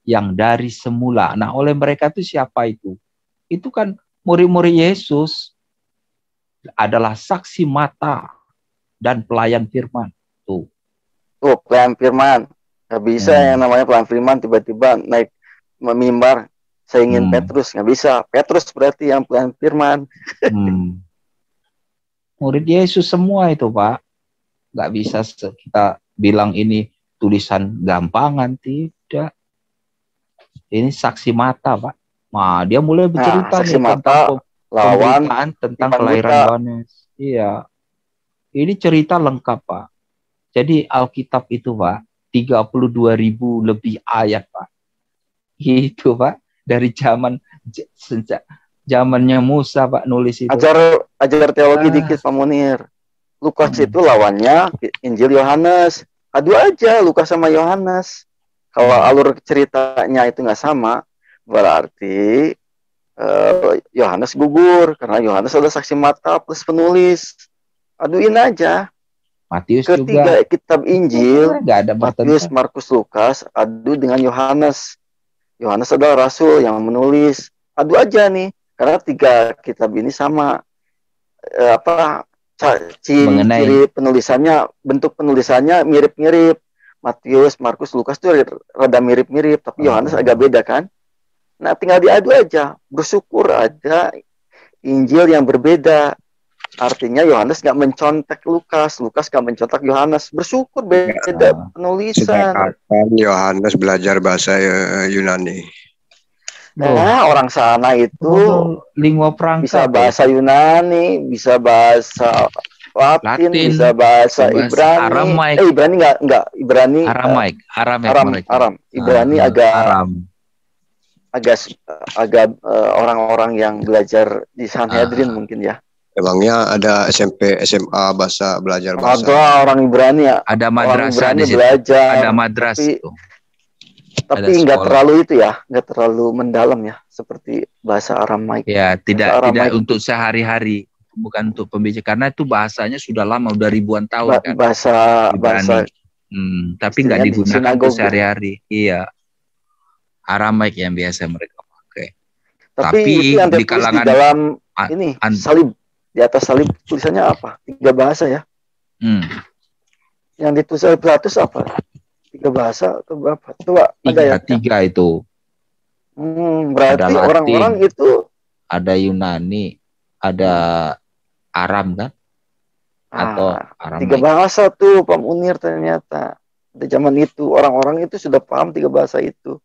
yang dari semula. Nah, oleh mereka itu siapa itu? Itu kan murid-murid Yesus adalah saksi mata dan pelayan firman. Tuh, pelayan firman. Gak bisa yang namanya pelayan firman tiba-tiba naik mimbar, saya ingin Petrus. Gak bisa. Petrus berarti yang pelayan firman. Murid Yesus semua itu, Pak. Gak bisa kita bilang ini tulisan gampangan, tidak. Ini saksi mata, Pak. Nah, dia mulai bercerita saksi mata lawan tentang kelahiran Yohanes. Iya. Ini cerita lengkap, Pak. Jadi Alkitab itu, Pak, 32.000 lebih ayat, Pak. Itu, Pak. Dari zamannya Musa, Pak, nulis itu. Ajar teologi dikit, Pak Munir. Lukas itu lawannya Injil Yohanes. Adu aja Lukas sama Yohanes. Kalau alur ceritanya itu nggak sama, berarti Yohanes gugur karena Yohanes adalah saksi mata plus penulis. Aduin aja. Matius ketiga juga. Kitab Injil, ada Matius, Markus, Lukas, adu dengan Yohanes. Yohanes adalah rasul yang menulis. Adu aja nih, karena 3 kitab ini sama. Ciri penulisannya, bentuk penulisannya mirip-mirip. Matius, Markus, Lukas tuh rada mirip-mirip, tapi Yohanes agak beda kan. Nah, tinggal diadu aja. Bersyukur ada Injil yang berbeda. Artinya Yohanes nggak mencontek Lukas, Lukas nggak mencontek Yohanes. Bersyukur beda penulisan. Sudah kapan Yohanes belajar bahasa Yunani? Nah, orang sana itu lingua franca, bisa bahasa Yunani, bisa bahasa Latin, bisa bahasa Ibrani. Aramaik. Ibrani enggak. Ibrani Aram. Ibrani agak orang-orang yang belajar di Sanhedrin mungkin ya. Emangnya ada SMP, SMA belajar bahasa? Ada orang Ibrani ya. Ada madrasah di situ. Belajar. Ada madrasah. Tapi nggak terlalu itu ya, nggak terlalu mendalam ya, seperti bahasa Aramaik. Ya, tidak untuk sehari-hari. Bukan untuk pembicaraan, karena itu bahasanya sudah lama, udah ribuan tahun kan. Bahasa tapi nggak digunakan untuk sehari-hari. Iya, Aramaik yang biasa mereka pakai. Tapi yang di kalangan di dalam ini salib, di atas salib tulisannya apa? 3 bahasa ya. Yang ditulis oleh Pilatus apa? 3 bahasa atau berapa? Coba ada ya? 3 itu. Berarti orang-orang itu ada Yunani, ada Aram kan? Atau Aram. 3 bahasa tuh Pak Munir ternyata. Di zaman itu orang-orang itu sudah paham 3 bahasa itu.